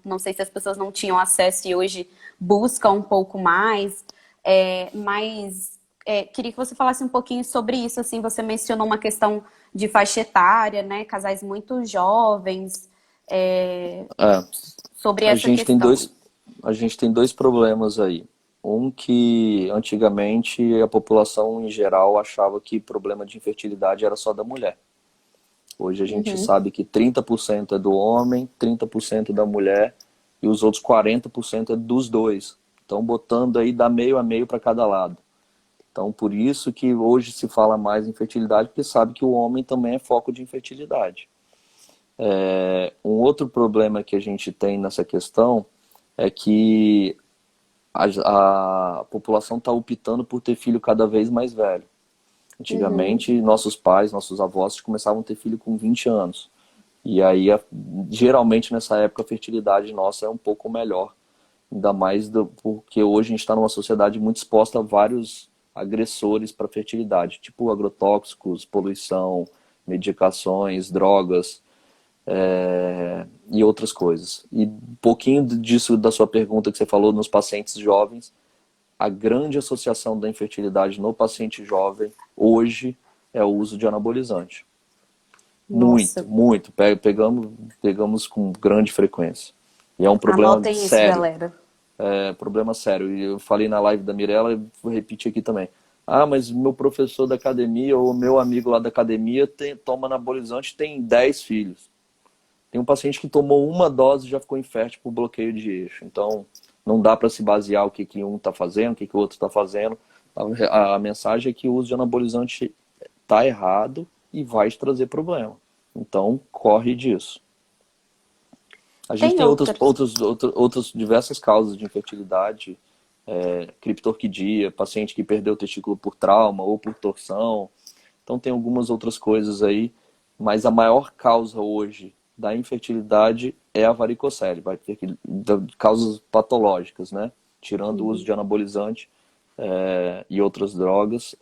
não sei se as pessoas não tinham acesso e hoje buscam um pouco mais. Mas queria que você falasse um pouquinho sobre isso. Assim, você mencionou uma questão de faixa etária, né? Casais muito jovens, sobre essa questão. A gente tem dois problemas aí. Um que antigamente a população em geral achava que problema de infertilidade era só da mulher. Hoje a gente sabe que 30% é do homem, 30% da mulher e os outros 40% é dos dois. Então botando aí dá meio a meio para cada lado. Então por isso que hoje se fala mais em infertilidade, porque sabe que o homem também é foco de infertilidade. Um outro problema que a gente tem nessa questão é que a população está optando por ter filho cada vez mais velho. Antigamente, nossos pais, nossos avós começavam a ter filho com 20 anos. E aí, geralmente, nessa época, a fertilidade nossa é um pouco melhor. Ainda mais porque hoje a gente está numa sociedade muito exposta a vários agressores para a fertilidade, tipo agrotóxicos, poluição, medicações, drogas, e outras coisas. E um pouquinho disso da sua pergunta que você falou nos pacientes jovens, a grande associação da infertilidade no paciente jovem hoje é o uso de anabolizante. Muito, Nossa, muito. Pegamos com grande frequência. E é um problema anotem isso, sério. galera. É problema sério. E eu falei na live da Mirella e vou repetir aqui também. Ah, mas meu professor da academia ou meu amigo lá da academia toma anabolizante, tem 10 filhos. Tem um paciente que tomou uma dose e já ficou infértil por bloqueio de eixo. Então, não dá para se basear o que um está fazendo, o que o outro está fazendo. A mensagem é que o uso de anabolizante está errado e vai te trazer problema. Então, corre disso. A gente Tem tem outras. outras diversas causas de infertilidade, criptorquidia, paciente que perdeu o testículo por trauma ou por torção. Então tem algumas outras coisas aí, mas a maior causa hoje da infertilidade é a varicocele, vai ter causas patológicas, né? Tirando o uso de anabolizante e outras drogas,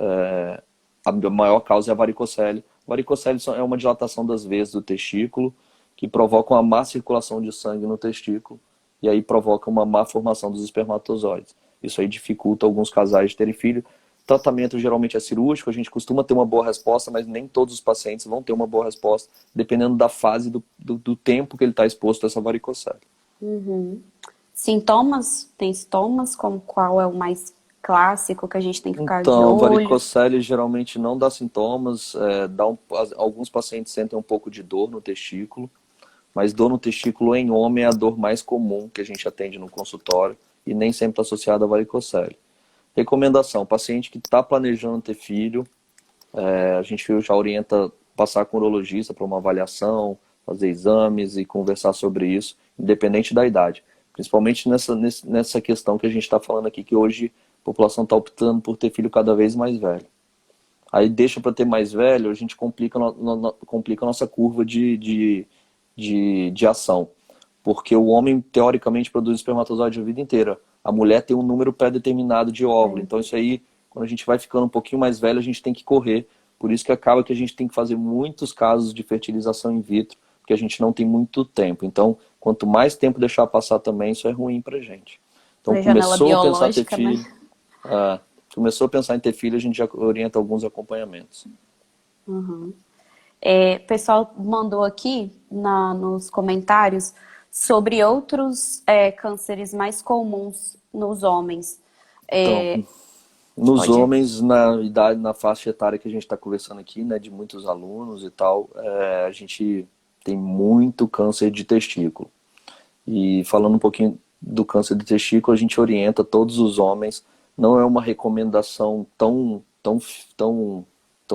a maior causa é a varicocele. Varicocele é uma dilatação das veias do testículo que provoca uma má circulação de sangue no testículo e aí provoca uma má formação dos espermatozoides. Isso aí dificulta alguns casais de terem filho. O tratamento geralmente é cirúrgico, a gente costuma ter uma boa resposta, mas nem todos os pacientes vão ter uma boa resposta, dependendo da fase do tempo que ele está exposto a essa varicocele. Sintomas? Tem sintomas? Como qual é o mais clássico que a gente tem que ficar de Então, olho? varicocele geralmente não dá sintomas, alguns pacientes sentem um pouco de dor no testículo, mas dor no testículo em homem é a dor mais comum que a gente atende no consultório e nem sempre está associada a varicocele. Recomendação, paciente que está planejando ter filho, a gente já orienta passar com o urologista para uma avaliação, fazer exames e conversar sobre isso, independente da idade. Principalmente nessa questão que a gente está falando aqui, que hoje a população está optando por ter filho cada vez mais velho. Aí deixa para ter mais velho, a gente complica a nossa curva de ação. Porque o homem, teoricamente, produz espermatozoide a vida inteira. A mulher tem um número pré-determinado de óvulo. Então, isso aí, quando a gente vai ficando um pouquinho mais velho, a gente tem que correr. Por isso que acaba que a gente tem que fazer muitos casos de fertilização in vitro, porque a gente não tem muito tempo. Então, quanto mais tempo deixar passar também, isso é ruim pra gente. Então, Na janela começou a pensar em ter biológica, né? filho, começou a pensar em ter filho, a gente já orienta alguns acompanhamentos. O pessoal mandou aqui nos comentários sobre outros cânceres mais comuns nos homens. Então, É, nos pode. homens, na idade, na faixa etária que a gente está conversando aqui, né, de muitos alunos e tal, a gente tem muito câncer de testículo. E falando um pouquinho do câncer de testículo, a gente orienta todos os homens. Não é uma recomendação tão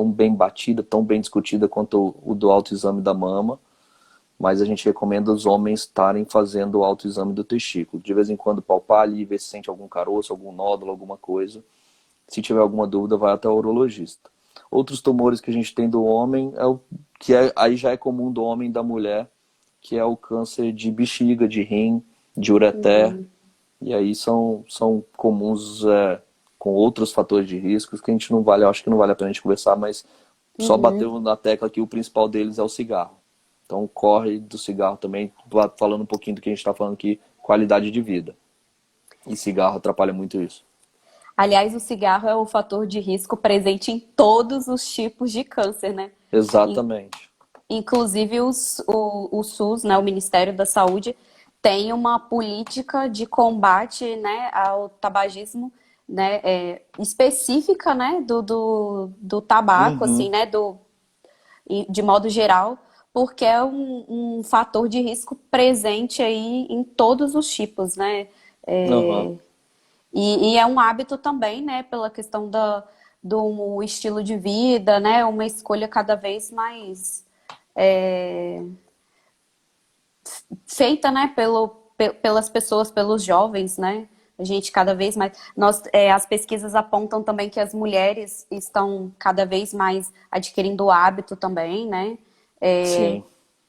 bem batida, tão bem discutida quanto o do autoexame da mama, mas a gente recomenda os homens estarem fazendo o autoexame do testículo. De vez em quando palpar ali, ver se sente algum caroço, algum nódulo, alguma coisa. Se tiver alguma dúvida, vai até o urologista. Outros tumores que a gente tem do homem, aí já é comum do homem e da mulher, que é o câncer de bexiga, de rim, de ureter. E aí são comuns com outros fatores de risco que a gente acho que não vale a pena a gente conversar, mas só bateu na tecla que o principal deles é o cigarro. Então corre do cigarro também, falando um pouquinho do que a gente está falando aqui, qualidade de vida. E cigarro atrapalha muito isso. Aliás, o cigarro é o fator de risco presente em todos os tipos de câncer, né? In- Exatamente. Inclusive o SUS, né, o Ministério da Saúde, tem uma política de combate, né, ao tabagismo, né, específica, né, do tabaco, assim, Uhum. né, de modo geral, porque é um fator de risco presente aí em todos os tipos, né? Uhum. E é um hábito também, né, pela questão do estilo de vida, né, uma escolha cada vez mais feita, né, pelas pessoas, pelos jovens, né? A gente cada vez mais. As pesquisas apontam também que as mulheres estão cada vez mais adquirindo o hábito também, né? Sim.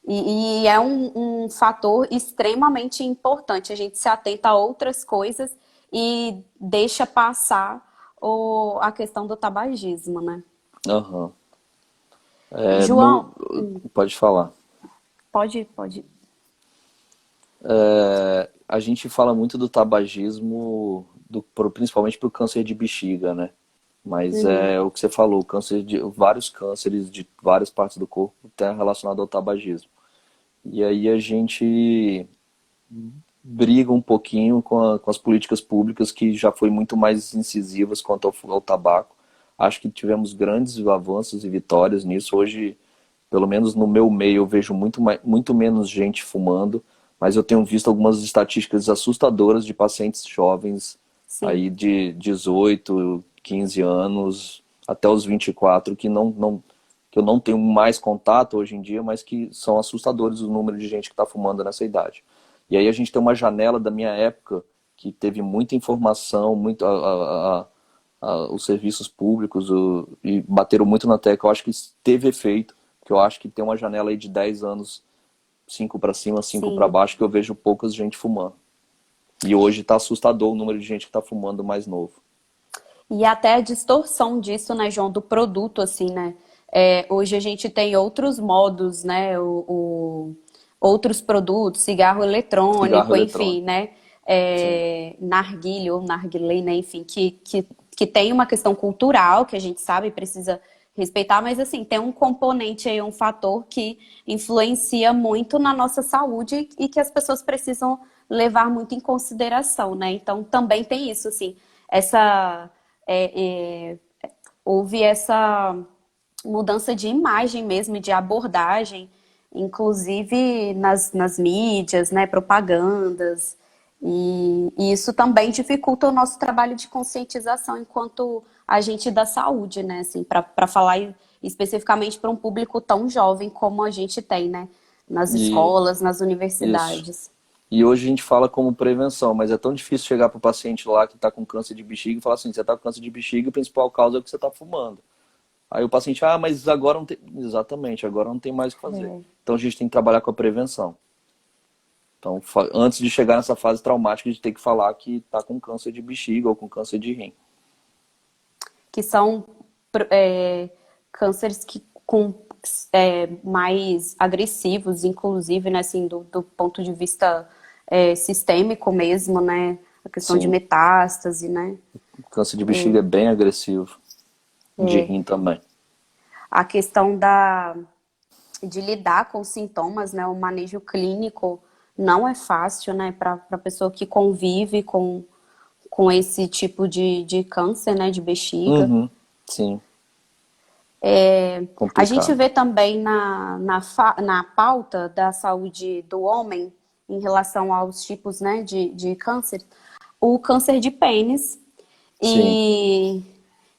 E é um fator extremamente importante. A gente se atenta a outras coisas e deixa passar a questão do tabagismo, né? Aham. É, João, pode falar. pode. A gente fala muito do tabagismo, principalmente para o câncer de bexiga, né? Mas Uhum. é o que você falou, vários cânceres de várias partes do corpo estão relacionados ao tabagismo. E aí a gente briga um pouquinho com as políticas públicas que já foi muito mais incisivas quanto ao tabaco. Acho que tivemos grandes avanços e vitórias nisso. Hoje, pelo menos no meu meio, eu vejo muito menos gente fumando, mas eu tenho visto algumas estatísticas assustadoras de pacientes jovens Sim. aí de 18, 15 anos até os 24 que eu não tenho mais contato hoje em dia, mas que são assustadores o número de gente que está fumando nessa idade. E aí a gente tem uma janela da minha época que teve muita informação, muito os serviços públicos e bateram muito na tecla. Eu acho que teve efeito, que eu acho que tem uma janela aí de 10 anos, 5 para cima, 5 para Sim. baixo, que eu vejo poucas gente fumando. E hoje está assustador o número de gente que está fumando mais novo. E até a distorção disso, né, João, do produto, assim, né? Hoje a gente tem outros modos, né? Outros produtos, cigarro Cigarro eletrônico, enfim, eletrônico. né? Sim. Narguilé ou narguilé, né? Enfim, que tem uma questão cultural que a gente sabe precisa respeitar, mas assim, tem um componente aí, um fator que influencia muito na nossa saúde e que as pessoas precisam levar muito em consideração, né? Então também tem isso, assim, essa é, é, houve essa mudança de imagem mesmo, de abordagem, inclusive nas mídias, né, propagandas. E isso também dificulta o nosso trabalho de conscientização enquanto agente da saúde, né? Assim, para falar especificamente para um público tão jovem como a gente tem, né? Nas E escolas, nas isso. universidades. E hoje a gente fala como prevenção, mas é tão difícil chegar para o paciente lá que está com câncer de bexiga e falar assim, você está com câncer de bexiga, a principal causa é o que você está fumando. Aí o paciente, mas agora não tem. Exatamente, agora não tem mais o que fazer. É. Então a gente tem que trabalhar com a prevenção. Então, antes de chegar nessa fase traumática, a gente tem que falar que está com câncer de bexiga ou com câncer de rim. Que são cânceres que com mais agressivos, inclusive, né, assim, do ponto de vista sistêmico mesmo, né, a questão de Sim, metástase, né, o câncer de bexiga é bem agressivo. De é, rim também. a questão de lidar com os sintomas, né, o manejo clínico não é fácil, né, para a pessoa que convive com esse tipo de câncer, né, de bexiga. Uhum, sim, A gente complicado. vê também na pauta da saúde do homem, em relação aos tipos, né, de câncer, o câncer de pênis, Sim. e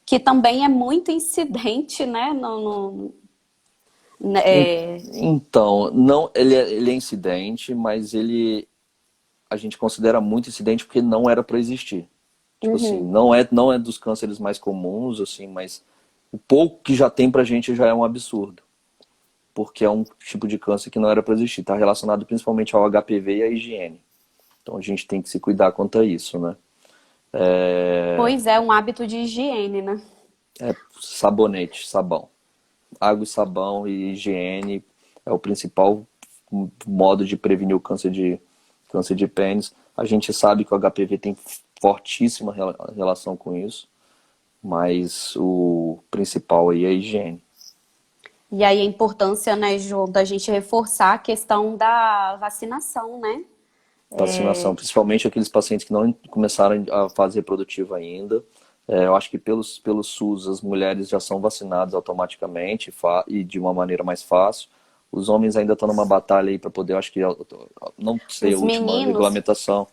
que também é muito incidente, né, né, En- Então, não, ele é incidente, mas a gente considera muito incidente porque não era para existir. Tipo assim, uhum. não é dos cânceres mais comuns, assim, mas o pouco que já tem pra gente já é um absurdo. Porque é um tipo de câncer que não era para existir. Está relacionado principalmente ao HPV e à higiene. Então a gente tem que se cuidar quanto a isso, né? Pois é, um hábito de higiene, né? Sabonete, sabão. Água e sabão e higiene é o principal modo de prevenir o câncer de pênis. A gente sabe que o HPV tem fortíssima relação com isso, mas o principal aí é a higiene. E aí a importância, né, João, da gente reforçar a questão da vacinação, né? Vacinação, principalmente aqueles pacientes que não começaram a fase reprodutiva ainda. Eu acho que pelo SUS as mulheres já são vacinadas automaticamente e de uma maneira mais fácil. Os homens ainda estão numa batalha aí para poder, acho que não sei a Os última meninos, regulamentação.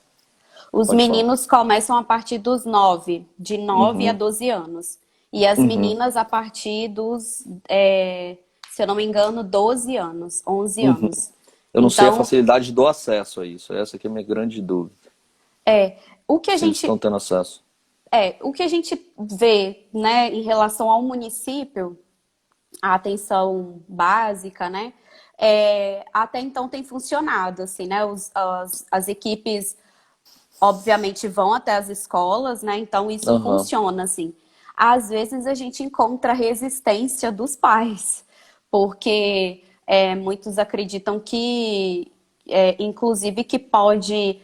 os Pode falar. meninos começam a partir dos 9, de 9 a Uhum, 12 anos. E as uhum, meninas a partir dos, se eu não me engano, 12 anos, 11 uhum. anos. Eu não sei a Então, facilidade do acesso a isso. Essa aqui é a minha grande dúvida. o que a Se eles estão gente tendo acesso. o que a gente vê, né, em relação ao município, a atenção básica, né? até então tem funcionado, assim, né? As equipes, obviamente, vão até as escolas, né? Então isso Aham. funciona, assim. Às vezes a gente encontra resistência dos pais, porque muitos acreditam que, inclusive, que pode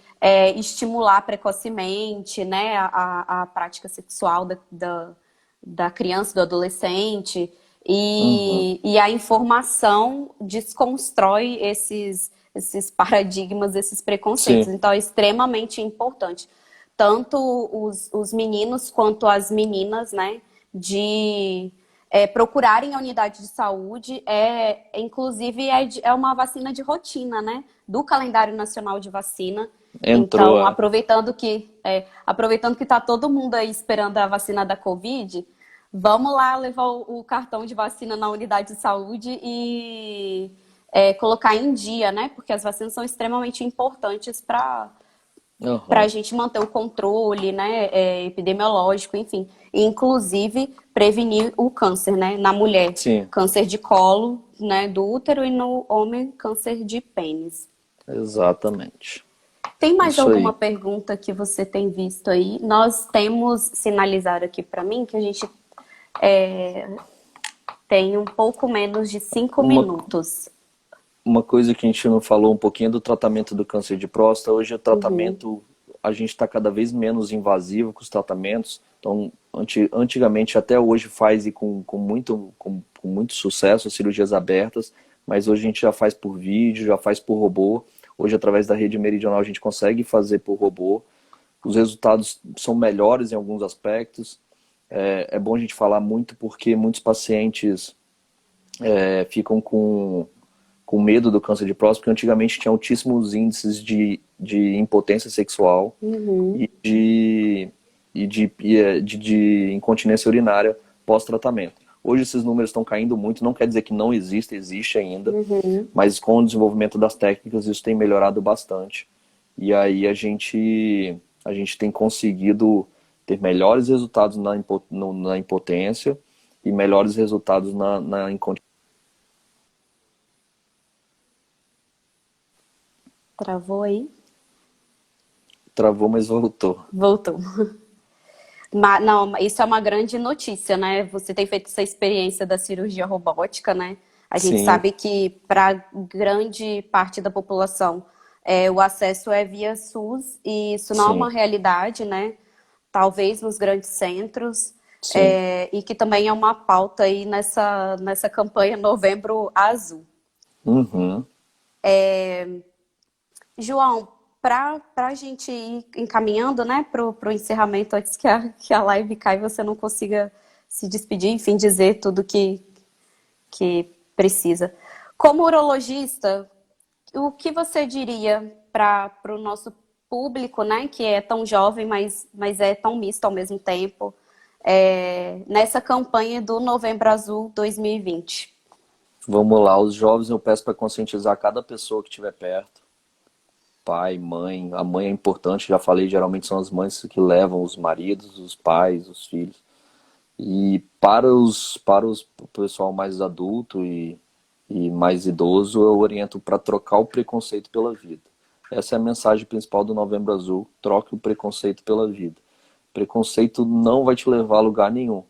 estimular precocemente, né, a prática sexual da criança, do adolescente, Uhum. e a informação desconstrói esses paradigmas, esses preconceitos. Sim. Então, é extremamente importante, tanto os meninos quanto as meninas, né, de procurarem a unidade de saúde. Inclusive, é uma vacina de rotina, né, do calendário nacional de vacina. Entrou, Então, é. aproveitando que está todo mundo aí esperando a vacina da Covid, vamos lá levar o cartão de vacina na unidade de saúde e colocar em dia, né? Porque as vacinas são extremamente importantes para a Aham. gente manter o controle, né? Epidemiológico, enfim. E, inclusive, prevenir o câncer, né? Na mulher, Sim, câncer de colo, né? Do útero, e no homem, câncer de pênis. exatamente. Tem mais Isso alguma aí. pergunta que você tem visto aí? Nós temos sinalizado aqui para mim que a gente tem um pouco menos de 5 Uma, minutos. uma coisa que a gente não falou um pouquinho é do tratamento do câncer de próstata. Hoje o Uhum. tratamento, a gente está cada vez menos invasivo com os tratamentos. Então, antigamente, até hoje faz e com muito sucesso as cirurgias abertas, mas hoje a gente já faz por vídeo, já faz por robô. Hoje, através da rede meridional, a gente consegue fazer por robô. Os resultados são melhores em alguns aspectos. É bom a gente falar muito porque muitos pacientes ficam com medo do câncer de próstata, porque antigamente tinha altíssimos índices de impotência sexual Uhum. e de incontinência urinária pós-tratamento. Hoje esses números estão caindo muito, não quer dizer que não existe, existe ainda, Uhum. mas com o desenvolvimento das técnicas isso tem melhorado bastante. E aí a gente tem conseguido ter melhores resultados na impotência e melhores resultados na incontinência. Travou aí? Travou, mas voltou. Voltou. Não, isso é uma grande notícia, né? Você tem feito essa experiência da cirurgia robótica, né? A gente Sim, sabe que para grande parte da população o acesso é via SUS e isso não é uma sim, realidade, né? Talvez nos grandes centros, sim. e que também é uma pauta aí nessa campanha Novembro Azul. Uhum. João, para a gente ir encaminhando, né, para o encerramento, antes que a live caia e você não consiga se despedir, enfim, dizer tudo que precisa. Como urologista, o que você diria para o nosso público, né, que é tão jovem, mas é tão misto ao mesmo tempo, nessa campanha do Novembro Azul 2020? Vamos lá, os jovens eu peço para conscientizar cada pessoa que estiver perto. Pai, mãe, a mãe é importante, já falei, geralmente são as mães que levam os maridos, os pais, os filhos. E para os o pessoal mais adulto e mais idoso, eu oriento para trocar o preconceito pela vida. Essa é a mensagem principal do Novembro Azul, troque o preconceito pela vida. Preconceito não vai te levar a lugar nenhum.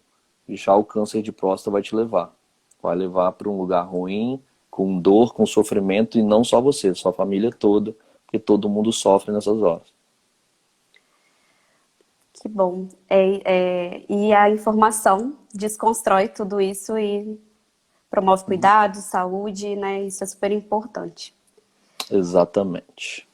Já o câncer de próstata vai te levar. Vai levar para um lugar ruim, com dor, com sofrimento, e não só você, sua família toda, porque todo mundo sofre nessas horas. Que bom. E a informação desconstrói tudo isso e promove cuidado, saúde, né? Isso é super importante. Exatamente.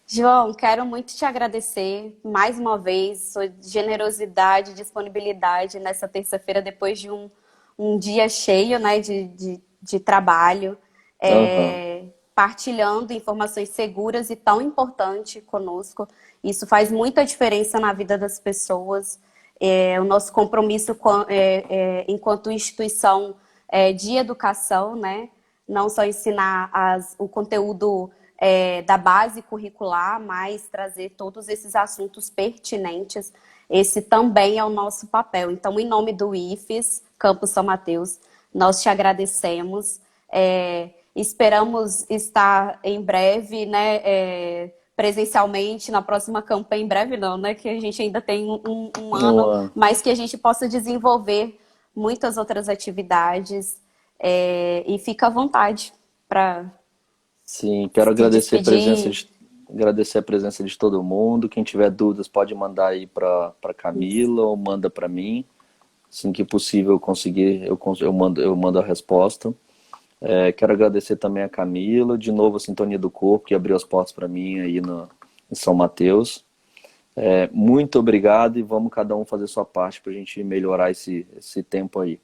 João, quero muito te agradecer mais uma vez, sua generosidade, disponibilidade nessa terça-feira, depois de um dia cheio, né, de trabalho, Aham. partilhando informações seguras e tão importante conosco. Isso faz muita diferença na vida das pessoas. O nosso compromisso enquanto instituição de educação, né? Não só ensinar o conteúdo da base curricular, mas trazer todos esses assuntos pertinentes. Esse também é o nosso papel. Então, em nome do IFES, Campus São Mateus, nós te agradecemos. Esperamos estar em breve, né, presencialmente na próxima campanha, em breve não, né, que a gente ainda tem um ano, Uma... mas que a gente possa desenvolver muitas outras atividades, e fica à vontade para Sim, quero se despedir. agradecer a presença de todo mundo. Quem tiver dúvidas pode mandar aí para Isso. Camila ou manda para mim. Assim que possível eu conseguir, eu mando a resposta. Quero agradecer também a Camila, de novo a Sintonia do Corpo, que abriu as portas para mim aí em São Mateus. Muito obrigado e vamos cada um fazer sua parte para a gente melhorar esse tempo aí.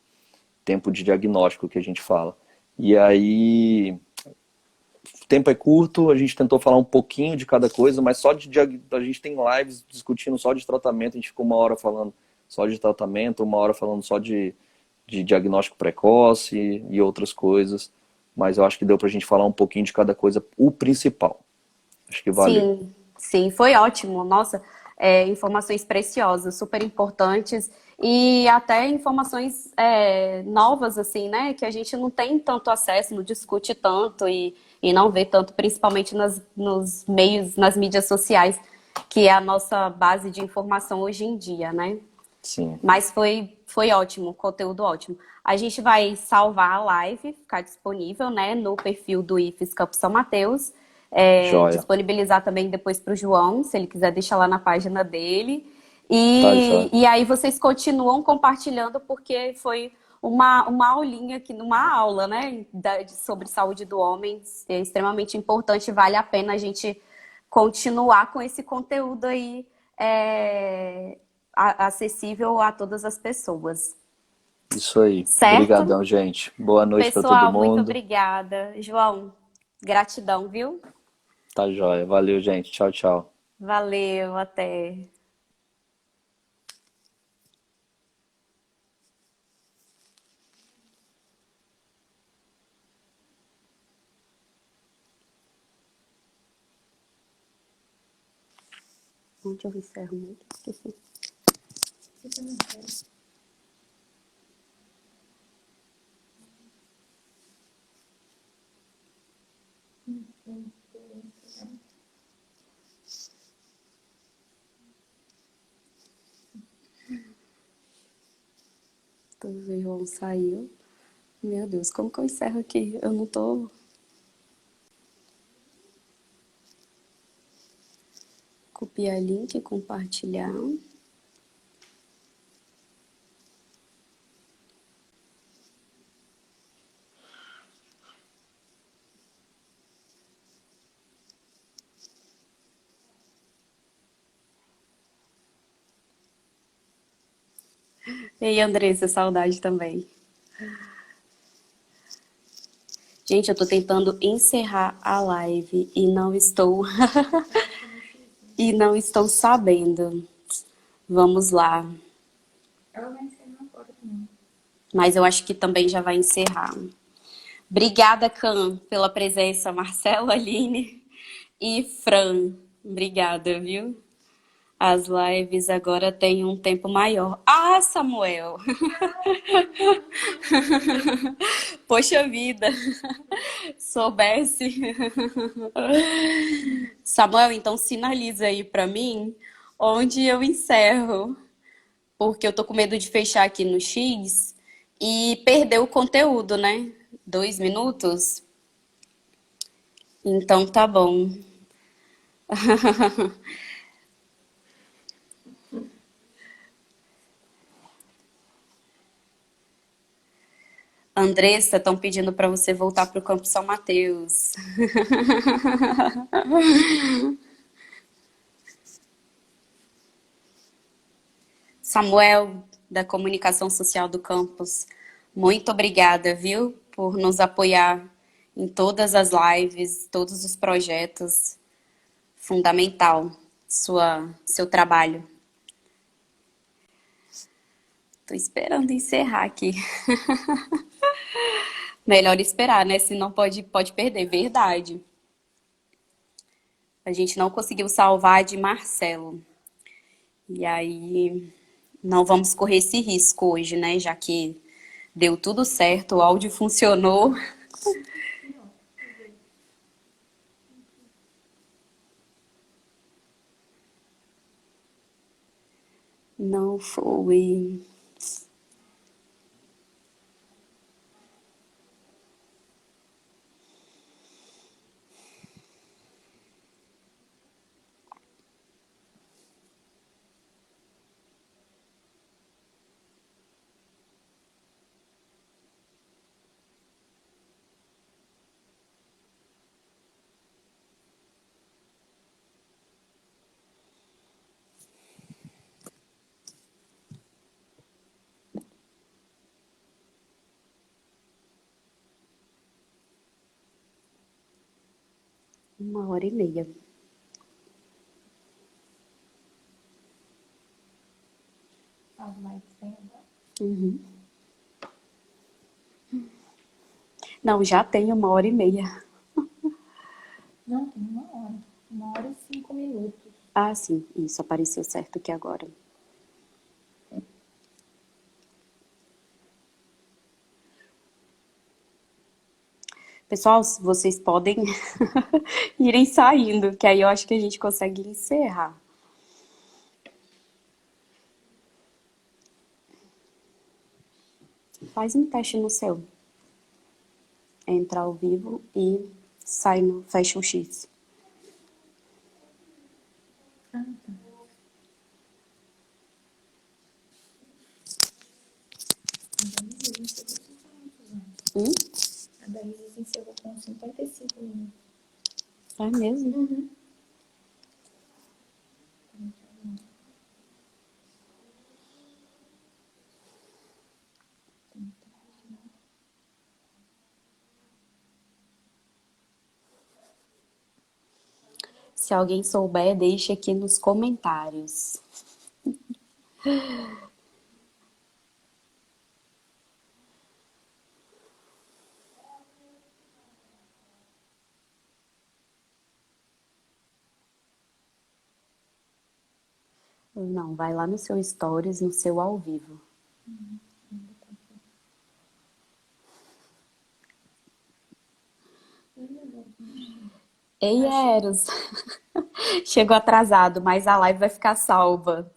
Tempo de diagnóstico que a gente fala. E aí, o tempo é curto, a gente tentou falar um pouquinho de cada coisa, mas a gente tem lives discutindo só de tratamento, a gente ficou uma hora falando só de tratamento, uma hora falando só de diagnóstico precoce e outras coisas, mas eu acho que deu pra gente falar um pouquinho de cada coisa, o principal. Acho que valeu. Sim, sim, foi ótimo. Nossa, informações preciosas, super importantes e até informações novas, assim, né? Que a gente não tem tanto acesso, não discute tanto e não vê tanto, principalmente nos meios, nas mídias sociais, que é a nossa base de informação hoje em dia, né? Sim, Mas foi ótimo, conteúdo ótimo. A gente vai salvar a live, ficar disponível, né, no perfil do IFES Campo São Mateus. joia. Disponibilizar também depois para o João, se ele quiser deixar lá na página dele. Tá, joia. E aí vocês continuam compartilhando, porque foi uma aulinha aqui, uma aula, né, sobre saúde do homem, é extremamente importante, vale a pena a gente continuar com esse conteúdo aí, acessível a todas as pessoas. Isso aí. Certo? Obrigadão, gente. Boa noite pra todo Pessoal, muito mundo. obrigada. João, gratidão, viu? Tá, joia. Valeu, gente. Tchau, tchau. Valeu, até. Onde eu encerro muito? Esqueci. O João saiu. Meu Deus, como que eu encerro aqui? Eu não tô. Copiar link, compartilhar. E Andressa, saudade também. Gente, eu tô tentando encerrar a live e não estou e não estou sabendo. Vamos lá. Ela vai encerrar agora também. Mas eu acho que também já vai encerrar. Obrigada, Can, pela presença. Marcelo, Aline e Fran. Obrigada, viu? As lives agora têm um tempo maior. Ah, Samuel! Poxa vida! Soubesse. Samuel, então sinaliza aí pra mim onde eu encerro, porque eu tô com medo de fechar aqui no X e perder o conteúdo, né? 2 minutos? Então tá bom. Andressa, estão pedindo para você voltar para o Campo São Mateus. Samuel, da Comunicação Social do campus, muito obrigada, viu, por nos apoiar em todas as lives, todos os projetos. Fundamental, seu trabalho. Tô esperando encerrar aqui. Melhor esperar, né? Senão pode perder. Verdade. A gente não conseguiu salvar a de Marcelo. E aí, não vamos correr esse risco hoje, né? Já que deu tudo certo, o áudio funcionou. Não foi. Uma hora e meia. As lives tem agora? Uhum. Não, já tem uma hora e meia. Não, tem 1 hora. 1 hora e 5 minutos. Ah, sim, isso apareceu certo aqui agora. Pessoal, vocês podem irem saindo, que aí eu acho que a gente consegue encerrar. Faz um teste no seu. Entra ao vivo e sai no fecha o X. Ah, tá. A da Isis encerrou com 55 minutos. É mesmo? Se alguém souber, deixe aqui nos comentários. Não, vai lá no seu Stories, no seu ao vivo. Ei, Eros! Chegou atrasado, mas a live vai ficar salva.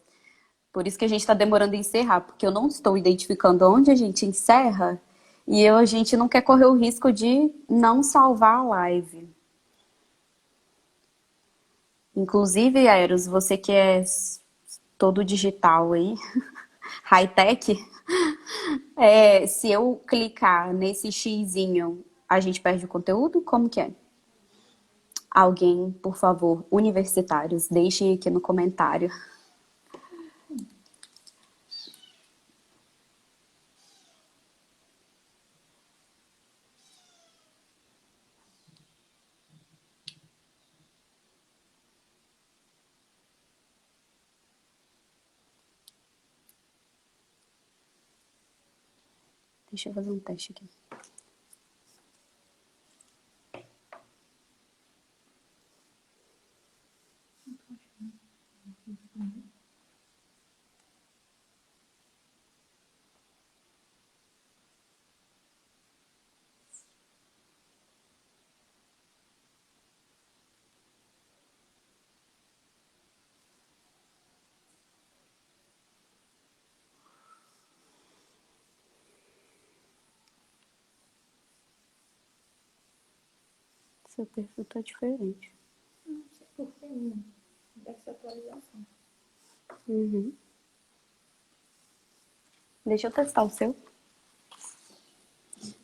Por isso que a gente está demorando a encerrar, porque eu não estou identificando onde a gente encerra e a gente não quer correr o risco de não salvar a live. Inclusive, Eros, você que é todo digital aí, high-tech, se eu clicar nesse xizinho, a gente perde o conteúdo? Como que é? Alguém, por favor, universitários, deixem aqui no comentário. Deixa eu fazer um teste aqui. Seu perfil tá diferente. Não sei por que não. Deve ser atualização. Uhum. Deixa eu testar o seu.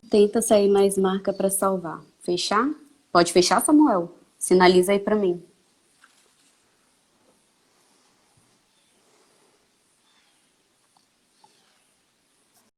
Tenta sair mais marca para salvar. Fechar? Pode fechar, Samuel? Sinaliza aí para mim.